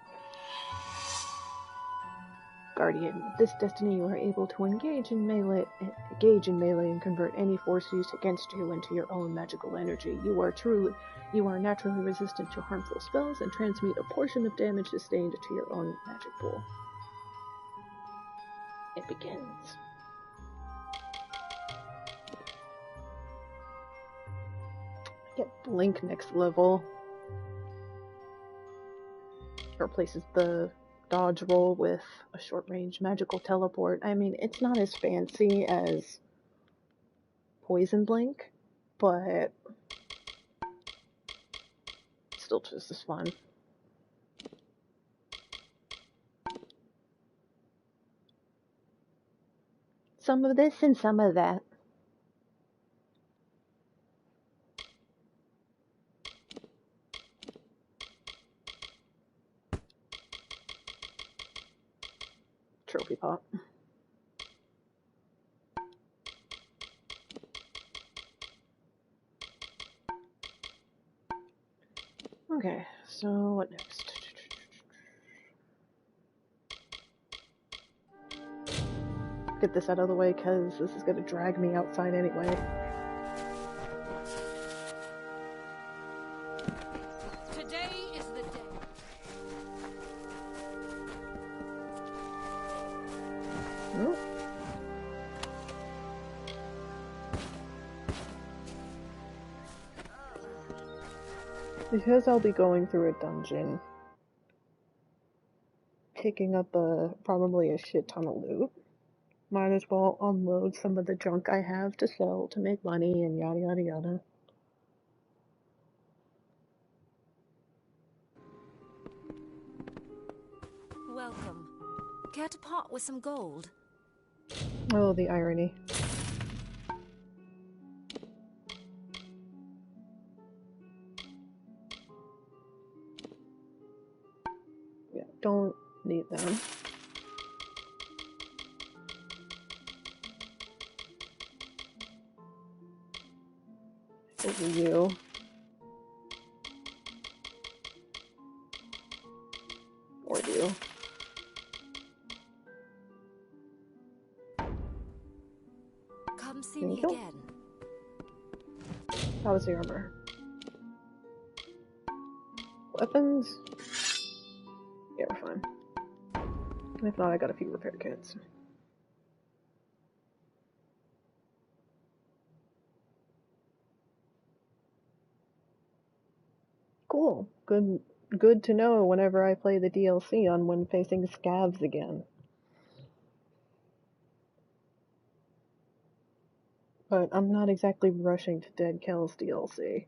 Guardian. With this destiny, you are able to engage in melee and convert any force used against you into your own magical energy. You are naturally resistant to harmful spells and transmute a portion of damage sustained to your own magic pool. It begins. Get Blink next level. Replaces the dodge roll with a short-range magical teleport. I mean, it's not as fancy as Poison Blink, but still just as fun. Some of this and some of that. Trophy pot. Okay, so what next? Get this out of the way because this is going to drag me outside anyway. Today is the day. Nope. Because I'll be going through a dungeon, picking up probably a shit ton of loot. Might as well unload some of the junk I have to sell to make money and yada yada yada. Welcome. Care to part with some gold? Oh, the irony. Yeah, don't need them. Over you. Or you. Come see me again. How was the armor? Weapons? Yeah, we're fine. If not, I got a few repair kits. Cool. Good to know whenever I play the DLC on when facing scavs again. But I'm not exactly rushing to Dead Kills DLC.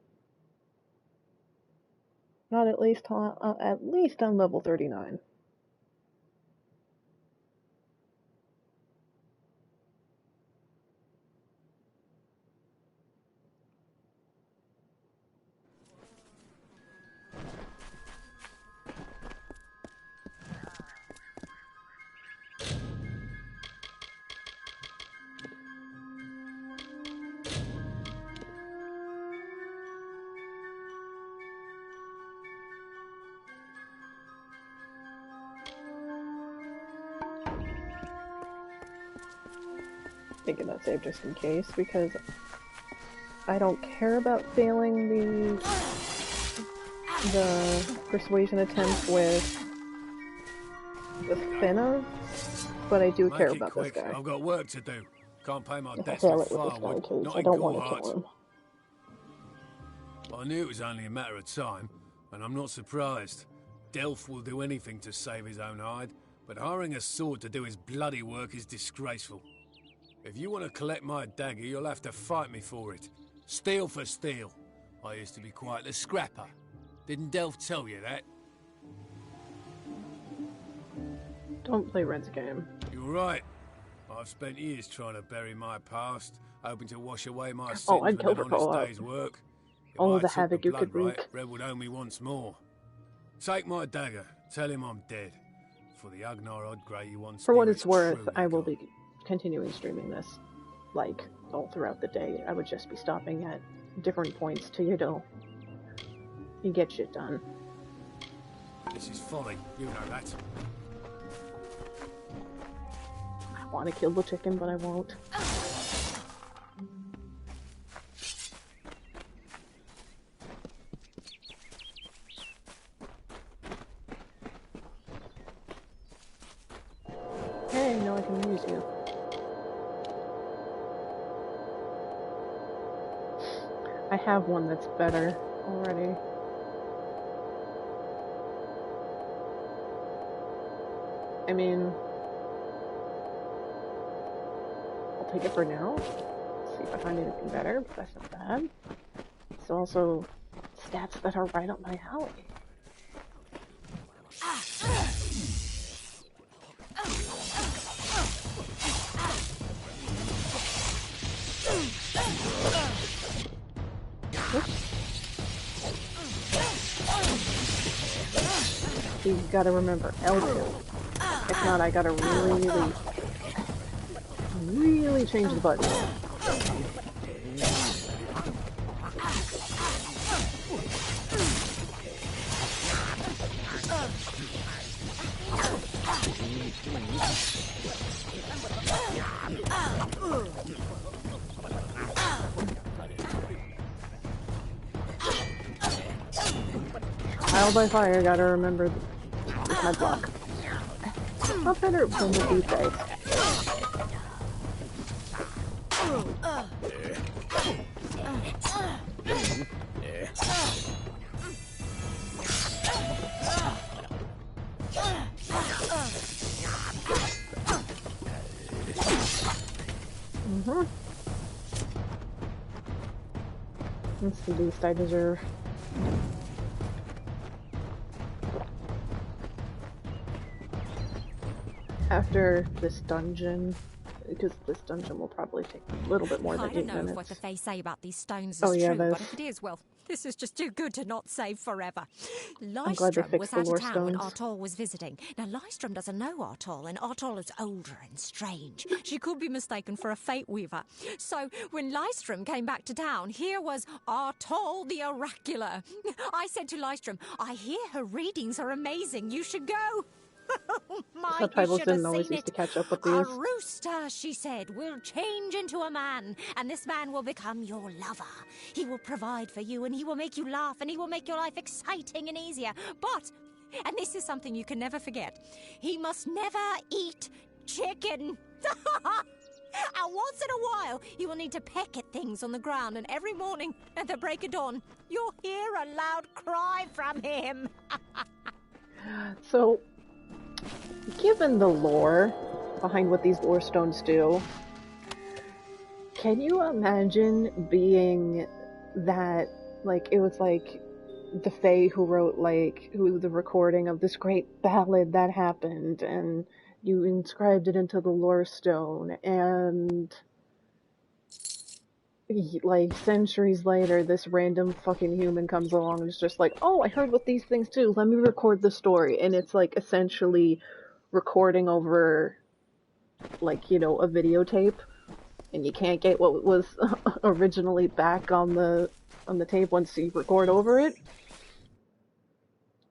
Not at least on level 39. Thinking that save just in case, because I don't care about failing the persuasion attempt with Finna, but I do care about this guy. I've got work to do. Can't pay my If I debts fail with it with this guy, firewood, because not I in don't want to Gorhart. kill him. Well, I knew it was only a matter of time, and I'm not surprised. Delph will do anything to save his own hide, but hiring a sword to do his bloody work is disgraceful. If you want to collect my dagger, you'll have to fight me for it. Steel for steel. I used to be quite the scrapper. Didn't Delph tell you that? Don't play Red's game. You're right. I've spent years trying to bury my past, hoping to wash away my sins Oh, I'd with kill an for honest co-op. day's work. If All I the took havoc the you could blood wreak. right, Red would owe me once more. Take my dagger. Tell him I'm dead. For the Agnar Odgrey you once For what knew it's is worth, truly I will gone. be continuing streaming this, like, all throughout the day. I would just be stopping at different points to, you get shit done. This is folly. You know that. I want to kill the chicken, but I won't. Hey, now I can use you. I have one that's better already. I mean, I'll take it for now. See if I find anything better, but that's not bad. It's also stats that are right up my alley. see, you gotta remember L2. If not, I gotta really change the button. Trial by fire, gotta remember my block. Not better than the deep days. That's the least I deserve. After this dungeon, because this dungeon will probably take a little bit more than 8 minutes. I don't know if what the Fae say about these stones is true, but if it is, well, this is just too good to not save forever. Lystrom was out of town when Artol was visiting. Now, Lystrom doesn't know Artol, and Artol is older and strange. She could be mistaken for a Fate Weaver. So, when Lystrom came back to town, here was Artol the Oracular. I said to Lystrom, I hear her readings are amazing. You should go. Oh my, Subtitles didn't always used to catch up with these. A rooster, she said, will change into a man, and this man will become your lover. He will provide for you, and he will make you laugh, and he will make your life exciting and easier. But, and this is something you can never forget, he must never eat chicken. And once in a while, he will need to peck at things on the ground, and every morning at the break of dawn, you'll hear a loud cry from him. So, given the lore behind what these lore stones do, can you imagine being that, like, it was like the Fae who wrote, like, the recording of this great ballad that happened, and you inscribed it into the lore stone, and like centuries later, this random fucking human comes along and is just like, oh, I heard what these things do, let me record the story. And it's like essentially recording over, like, you know, a videotape, and you can't get what was originally back on the tape once you record over it.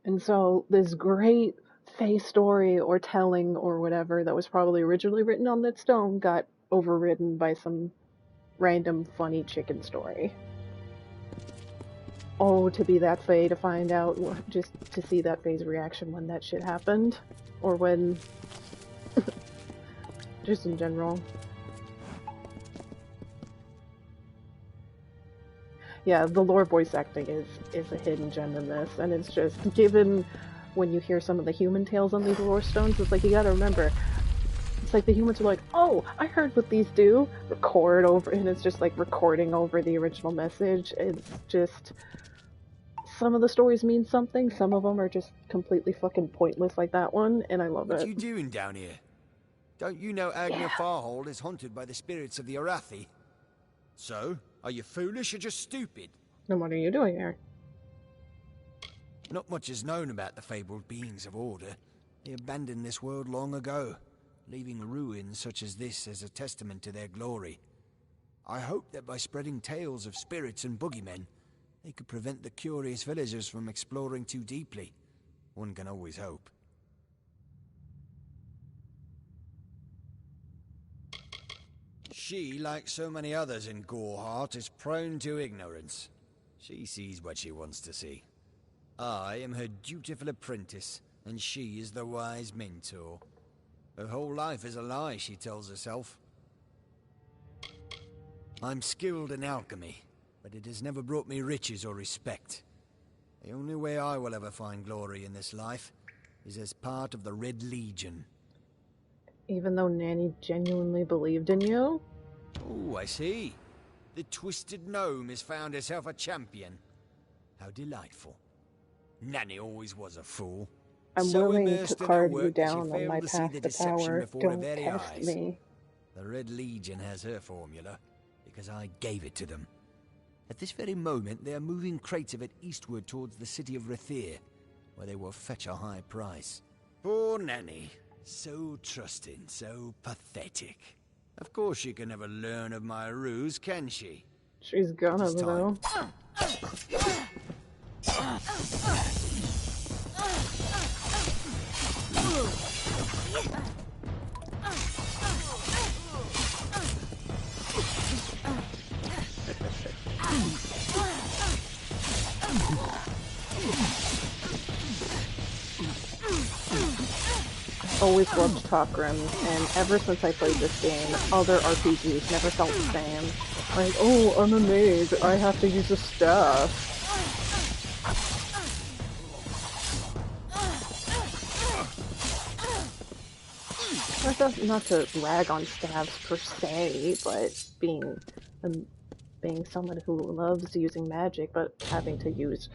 And so this great Fae story or telling or whatever that was probably originally written on that stone got overridden by some random funny chicken story. Oh, to be that Fae, to find out, just to see that Fae's reaction when that shit happened. Or when... just in general. Yeah, the lore voice acting is a hidden gem in this, and it's just, given when you hear some of the human tales on these lore stones, it's like, you gotta remember, it's like the humans are like, oh, I heard what these do, record over, and it's just like recording over the original message. It's just, some of the stories mean something, some of them are just completely fucking pointless, like that one, and I love it. What you doing down here? Don't you know Agner Farhold is haunted by the spirits of the Arathi? So, are you foolish or just stupid? Then what are you doing here? Not much is known about the fabled beings of Order. They abandoned this world long ago, leaving ruins such as this as a testament to their glory. I hope that by spreading tales of spirits and boogeymen, they could prevent the curious villagers from exploring too deeply. One can always hope. She, like so many others in Goreheart, is prone to ignorance. She sees what she wants to see. I am her dutiful apprentice, and she is the wise mentor. Her whole life is a lie, she tells herself. I'm skilled in alchemy, but it has never brought me riches or respect. The only way I will ever find glory in this life is as part of the Red Legion. Even though Nanny genuinely believed in you? Oh, I see. The twisted gnome has found herself a champion. How delightful. Nanny always was a fool. I'm willing to carve you down on my path to power. Don't test me. The Red Legion has her formula, because I gave it to them. At this very moment, they are moving crates of it eastward towards the city of Rathir. where they will fetch a high price. Poor Nanny. So trusting, so pathetic. Of course she can never learn of my ruse, can she? She's gonna, though. Always loved talk rooms, and ever since I played this game, other RPGs never felt the same. Like, oh, I'm a mage, I have to use a staff. Not to rag on staffs per se, but being someone who loves using magic, but having to use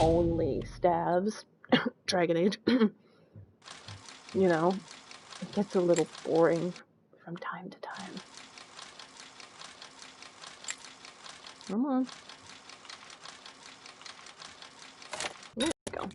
only staves, Dragon Age, you know, it gets a little boring from time to time. Come on. There we go.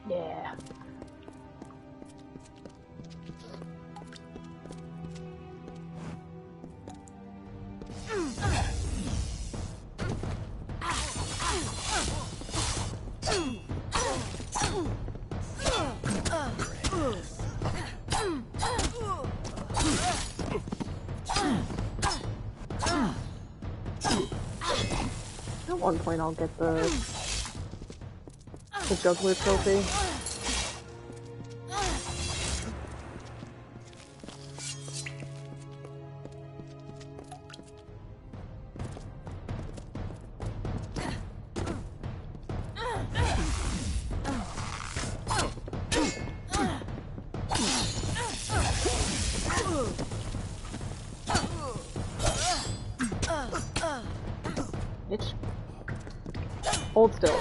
Yeah. At one point I'll get the juggler trophy. Hold still.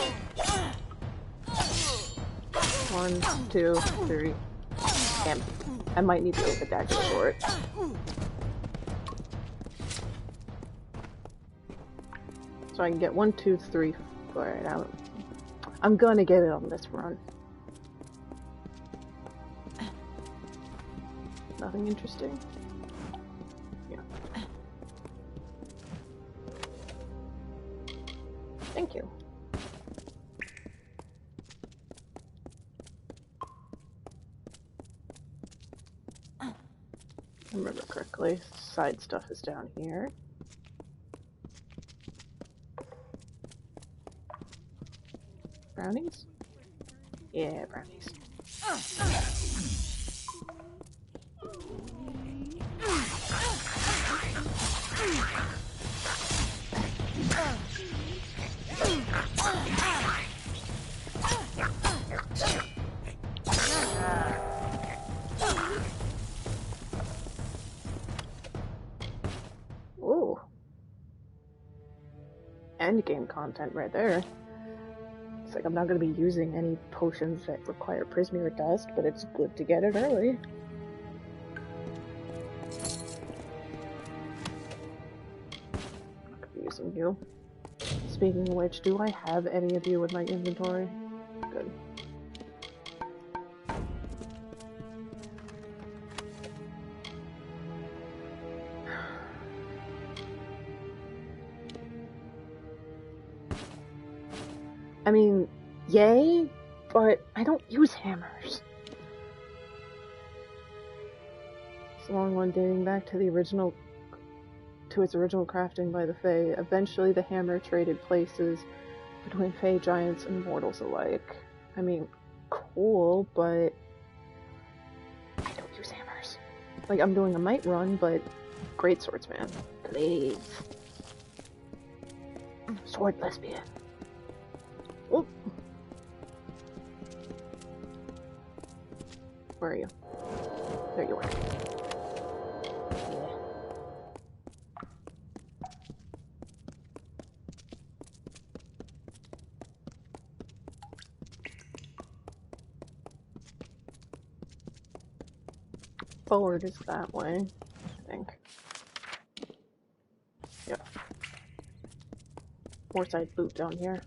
1, 2, 3. Damn. I might need to go with the dagger for it. So I can get 1, 2, 3, 4. I'm gonna get it on this run. Nothing interesting? Yeah. Thank you. If I remember correctly, side stuff is down here. Brownies? Yeah, brownies. Ooh. Endgame content right there. It's like I'm not going to be using any potions that require Prismere dust, but it's good to get it early. I'm not going to be using you. Speaking of which, do I have any of you in my inventory? Good. I mean, yay, but I don't use hammers. It's a long one dating back to its original crafting by the Fae. Eventually the hammer traded places between Fae giants and mortals alike. I mean, cool, but I don't use hammers. Like, I'm doing a might run, but great swordsman. Please. Sword lesbian. Oh. Where are you? There you are. forward is that way, I think. Yeah. More side boot down here.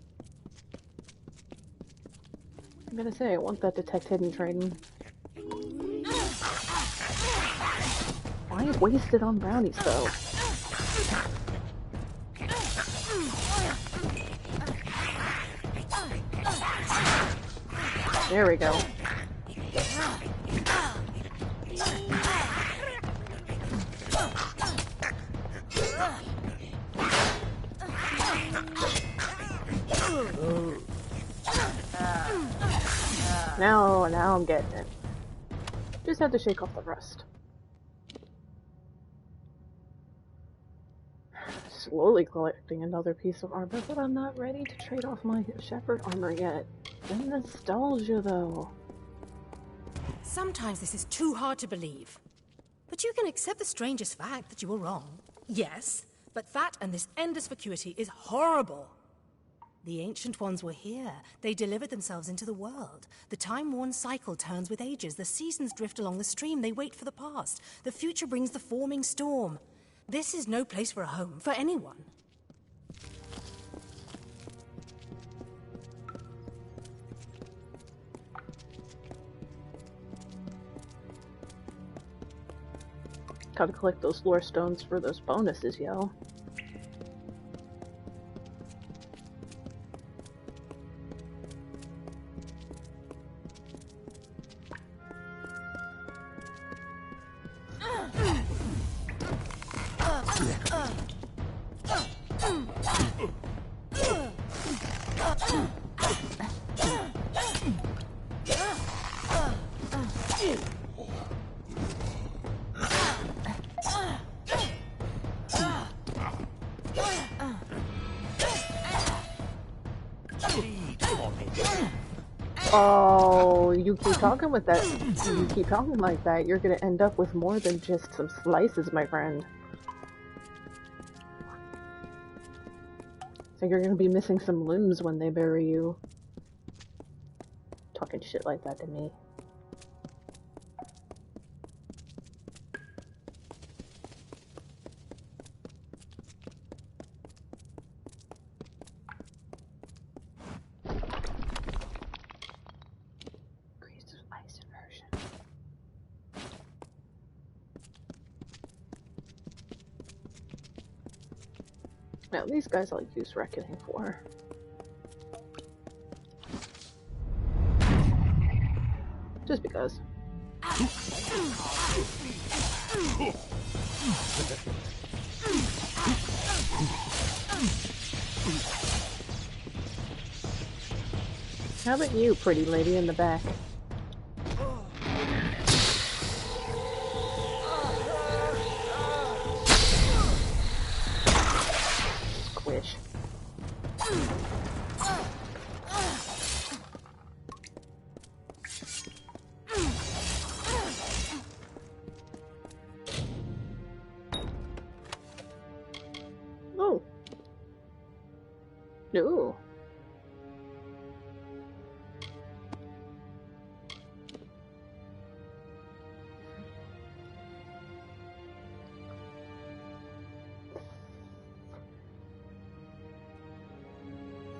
I'm gonna say, I want that detect hidden training. Why waste it on brownies, though? There we go. Now I'm getting it. Just had to shake off the rust. Slowly collecting another piece of armor, but I'm not ready to trade off my shepherd armor yet. The nostalgia, though. Sometimes this is too hard to believe. But you can accept the strangest fact that you were wrong. Yes, but that and this endless vacuity is horrible. The Ancient Ones were here. They delivered themselves into the world. The time-worn cycle turns with ages. The seasons drift along the stream. They wait for the past. The future brings the forming storm. This is no place for a home, for anyone. Gotta collect those lore stones for those bonuses, yo. Oh, you keep talking with that. You keep talking like that, you're gonna end up with more than just some slices, my friend. So you're gonna be missing some limbs when they bury you. Talking shit like that to me. Now, these guys I'll use Reckoning for. Just because. How about you, pretty lady in the back? Squish. Oh. No.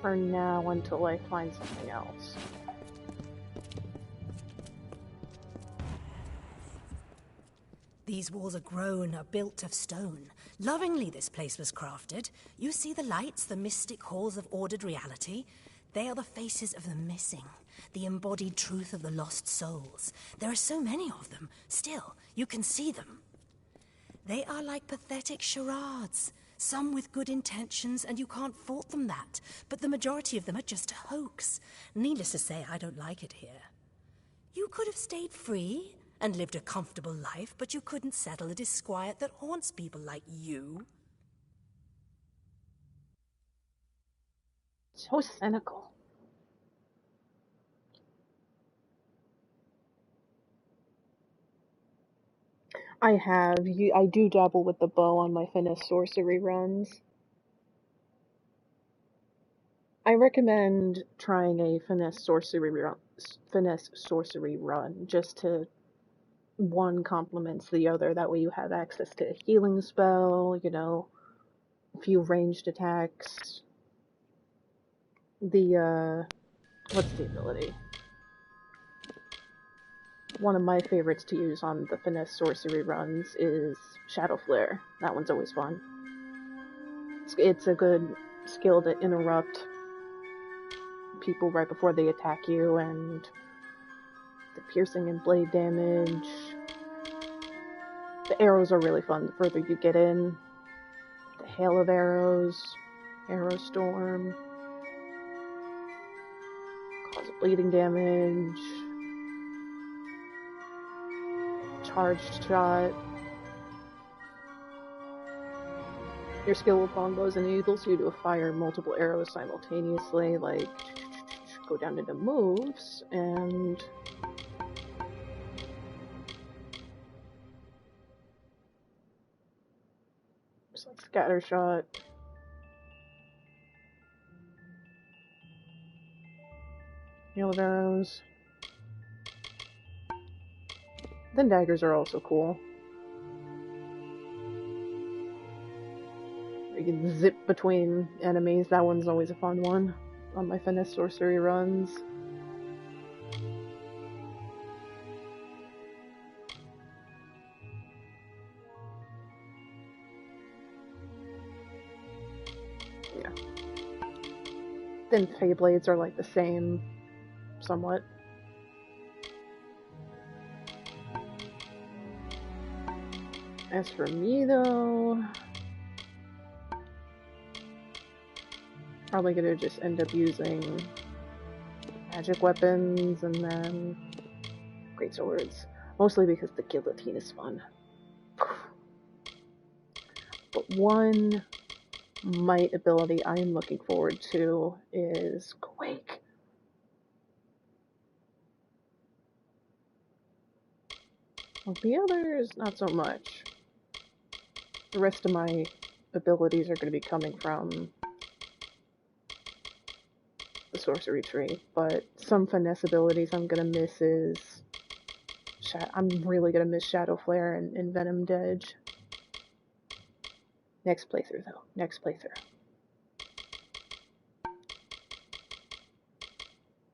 For now, until I find something else. These walls are grown, are built of stone. Lovingly this place was crafted. You see the lights, the mystic halls of ordered reality? They are the faces of the missing, the embodied truth of the lost souls. There are so many of them. Still, you can see them. They are like pathetic charades. Some with good intentions, and you can't fault them that. But the majority of them are just a hoax. Needless to say, I don't like it here. You could have stayed free and lived a comfortable life, but you couldn't settle a disquiet that haunts people like you. So cynical. I do dabble with the bow on my Finesse Sorcery runs. I recommend trying a Finesse Sorcery run just to one complements the other. That way you have access to a healing spell, you know, a few ranged attacks. The, what's the ability? One of my favorites to use on the finesse sorcery runs is Shadow Flare. That one's always fun. It's a good skill to interrupt people right before they attack you, and the piercing and blade damage. The arrows are really fun the further you get in. The hail of arrows, arrow storm, cause bleeding damage, charged shot. Your skill with longbows enables you to fire multiple arrows simultaneously, like go down into moves, and just like scatter shot. Hail of arrows. Then daggers are also cool. You can zip between enemies. That one's always a fun one on my finesse sorcery runs. Yeah. Then Fey Blades are like the same, somewhat. As for me though, probably gonna just end up using magic weapons and then great swords. Mostly because the guillotine is fun. But one might ability I am looking forward to is Quake. Well, the others, not so much. The rest of my abilities are going to be coming from the sorcery tree, but some finesse abilities I'm going to miss is... I'm really going to miss Shadow Flare and Venomed Edge. Next playthrough, though. Next playthrough.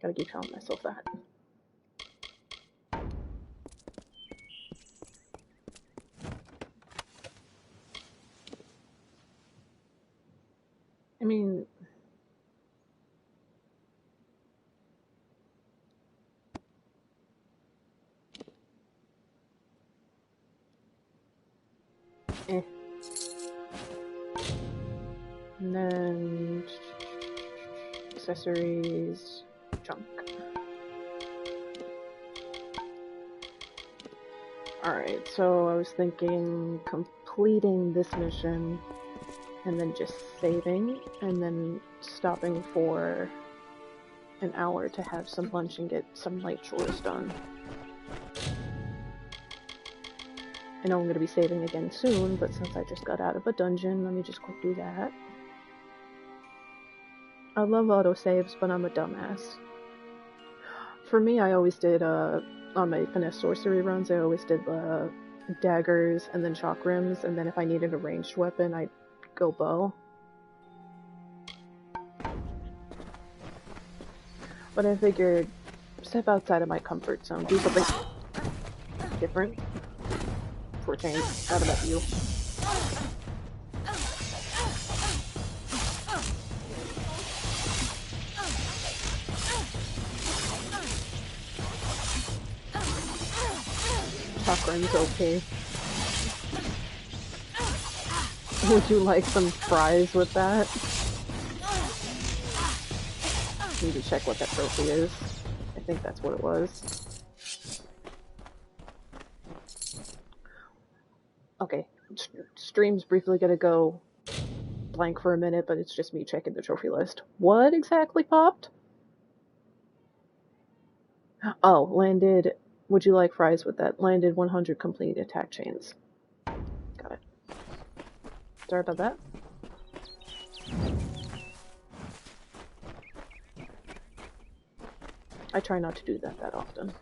Gotta keep telling myself that. I mean... eh. And then... accessories... junk. Alright, so I was thinking completing this mission and then just saving and then stopping for an hour to have some lunch and get some light chores done. I know I'm going to be saving again soon, but since I just got out of a dungeon, let me just quick do that. I love autosaves, but I'm a dumbass. For me, I always did, on my finesse sorcery runs, I always did daggers and then chakrams, and then if I needed a ranged weapon, I'd go bow. But I figured, step outside of my comfort zone, do something different for a change. Not about you. Chakram's okay. Would you like some fries with that? Need to check what that trophy is. I think that's what it was. Okay, stream's briefly gonna go blank for a minute, but it's just me checking the trophy list. What exactly popped? Oh, landed... Would you like fries with that? Landed 100 complete attack chains. Got it. Sorry about that. I try not to do that often.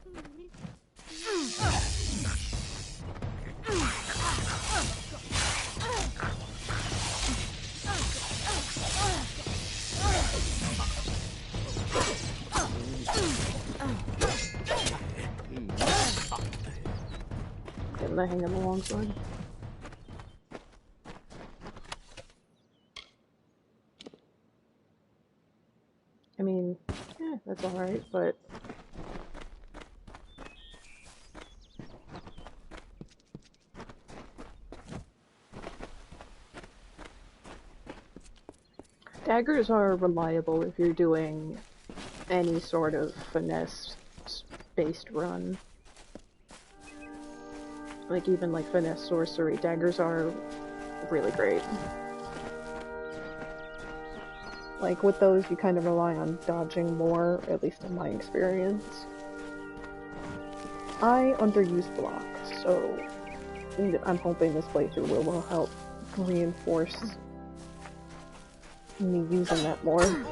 the hang of the longsword. I mean, that's alright, but... Daggers are reliable if you're doing any sort of finesse-based run. Like, even like finesse sorcery, daggers are really great. Like, with those, you kind of rely on dodging more, at least in my experience. I underuse block, so I'm hoping this playthrough will help reinforce me using that more.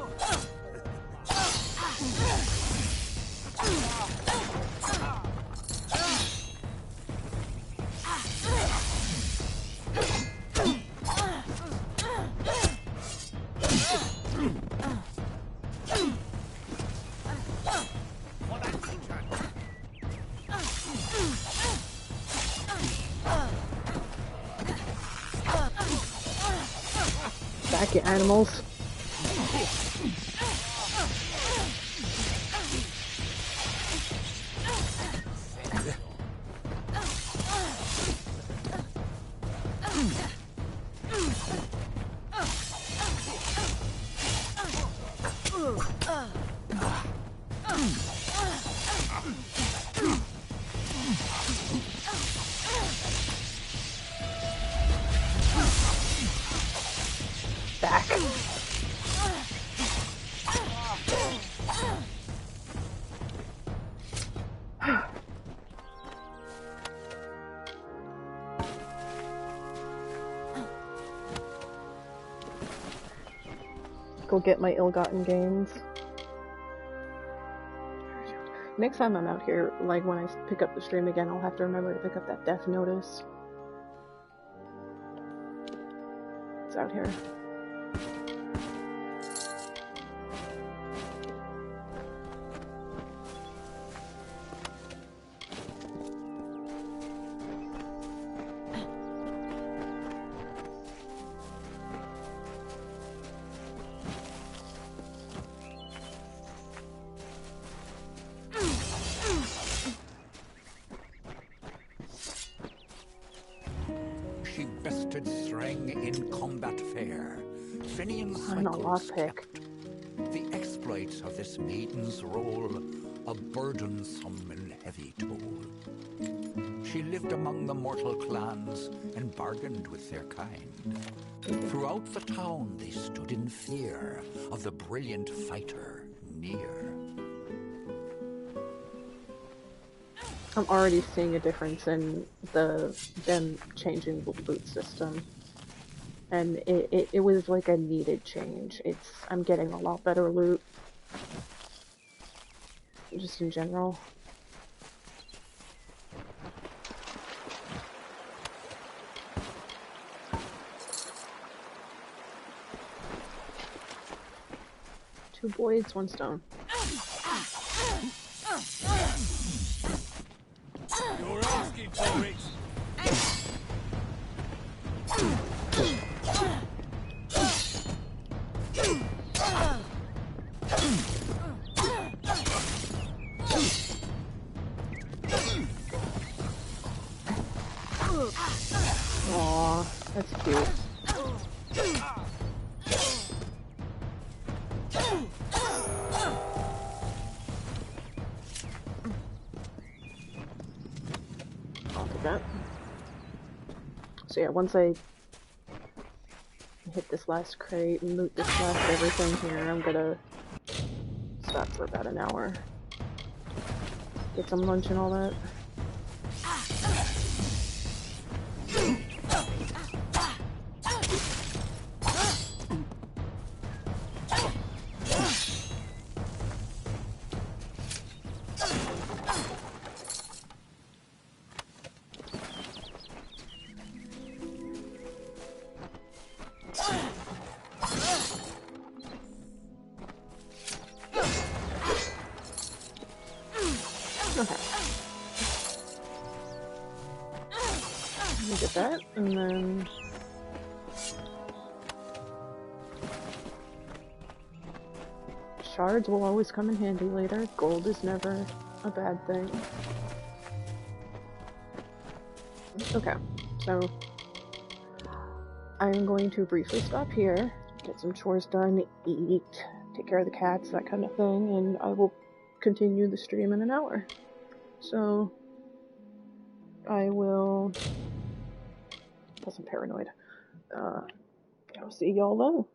Back, you animals. Go get my ill-gotten gains. Next time I'm out here, like when I pick up the stream again, I'll have to remember to pick up that death notice. It's out here. The exploits of this maiden's role, a burdensome and heavy toll. She lived among the mortal clans and bargained with their kind. Throughout the town they stood in fear of the brilliant fighter near. I'm already seeing a difference in them changing the loot system. And it was like a needed change. I'm getting a lot better loot. Just in general. Two blades, one stone. You're asking for it. Aww, that's cute. I'll take that. So yeah, once I hit this last crate and loot this last everything here, I'm gonna stop for about an hour. Get some lunch and all that. get that, and then shards will always come in handy later. Gold is never a bad thing. Okay, so I'm going to briefly stop here, get some chores done, eat, take care of the cats, that kind of thing, and I will continue the stream in an hour. So I will, because I'm paranoid, I'll see y'all then.